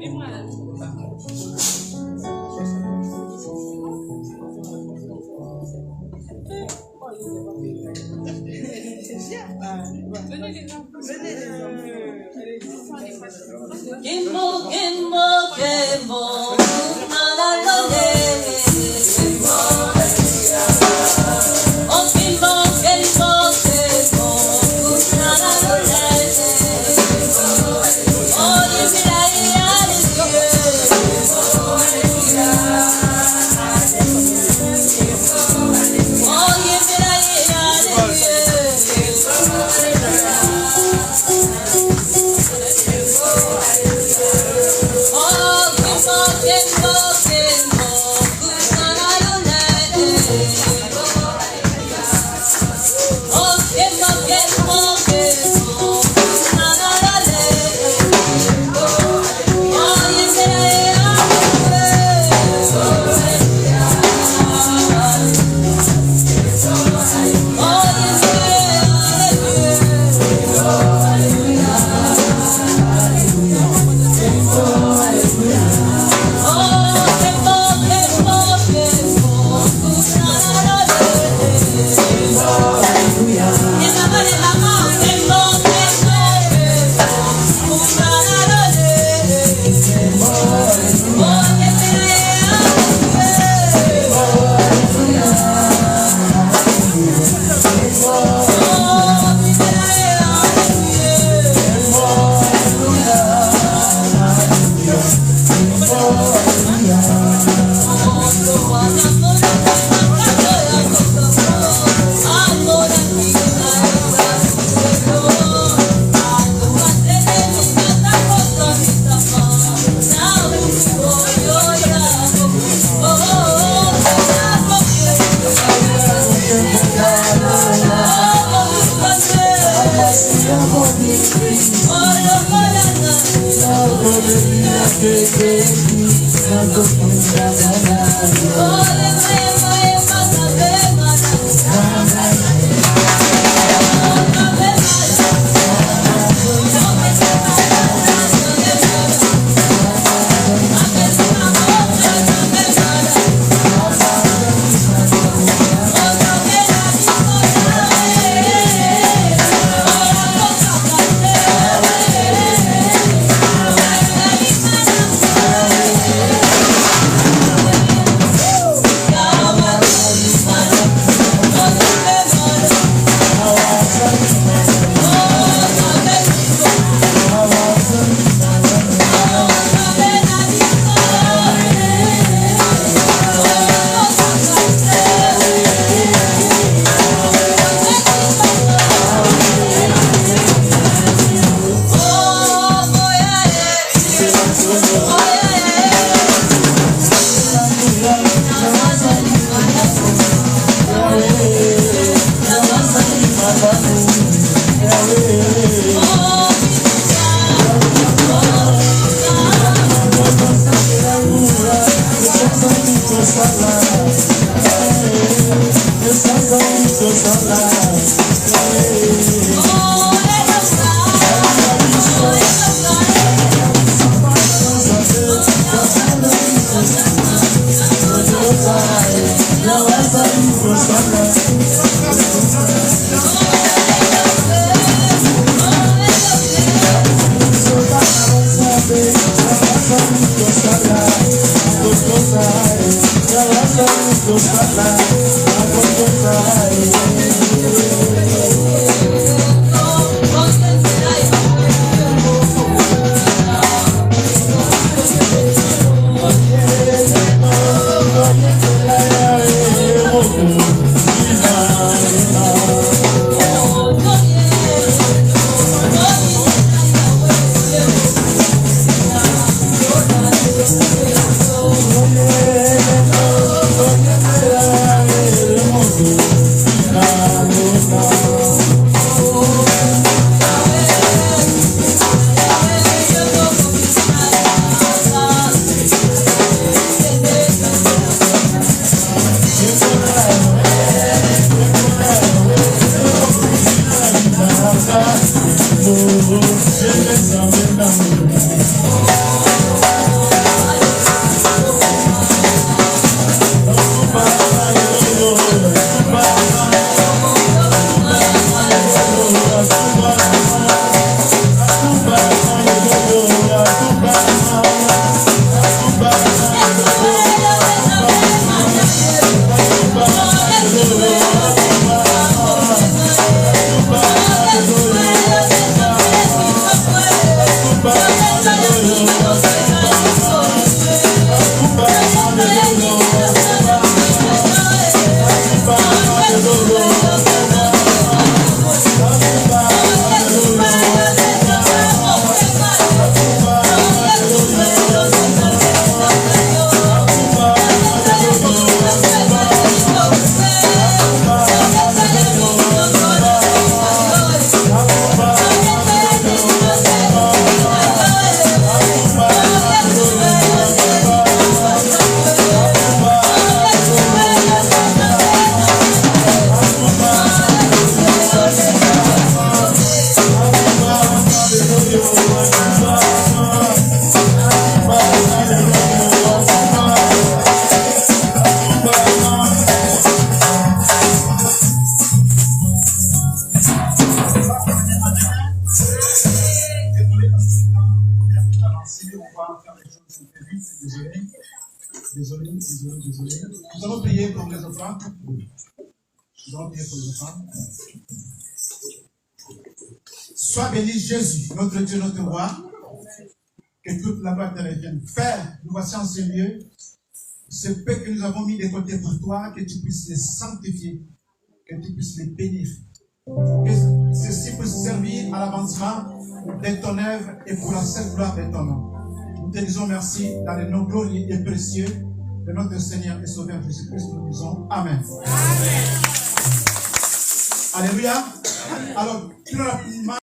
Désolé. Nous allons prier pour les enfants. Sois béni Jésus, notre Dieu, notre roi. Que toute la gloire te revienne. Père, nous voici en ce lieu. Ce peu que nous avons mis de côté pour toi, que tu puisses les sanctifier, que tu puisses les bénir. Que ceci puisse servir à l'avancement de ton œuvre et pour la seule gloire de ton nom. Nous te disons merci dans le nom glorieux et précieux de notre Seigneur et Sauveur Jésus-Christ. Nous disons Amen. Amen. Alléluia. Alors, plus rapidement.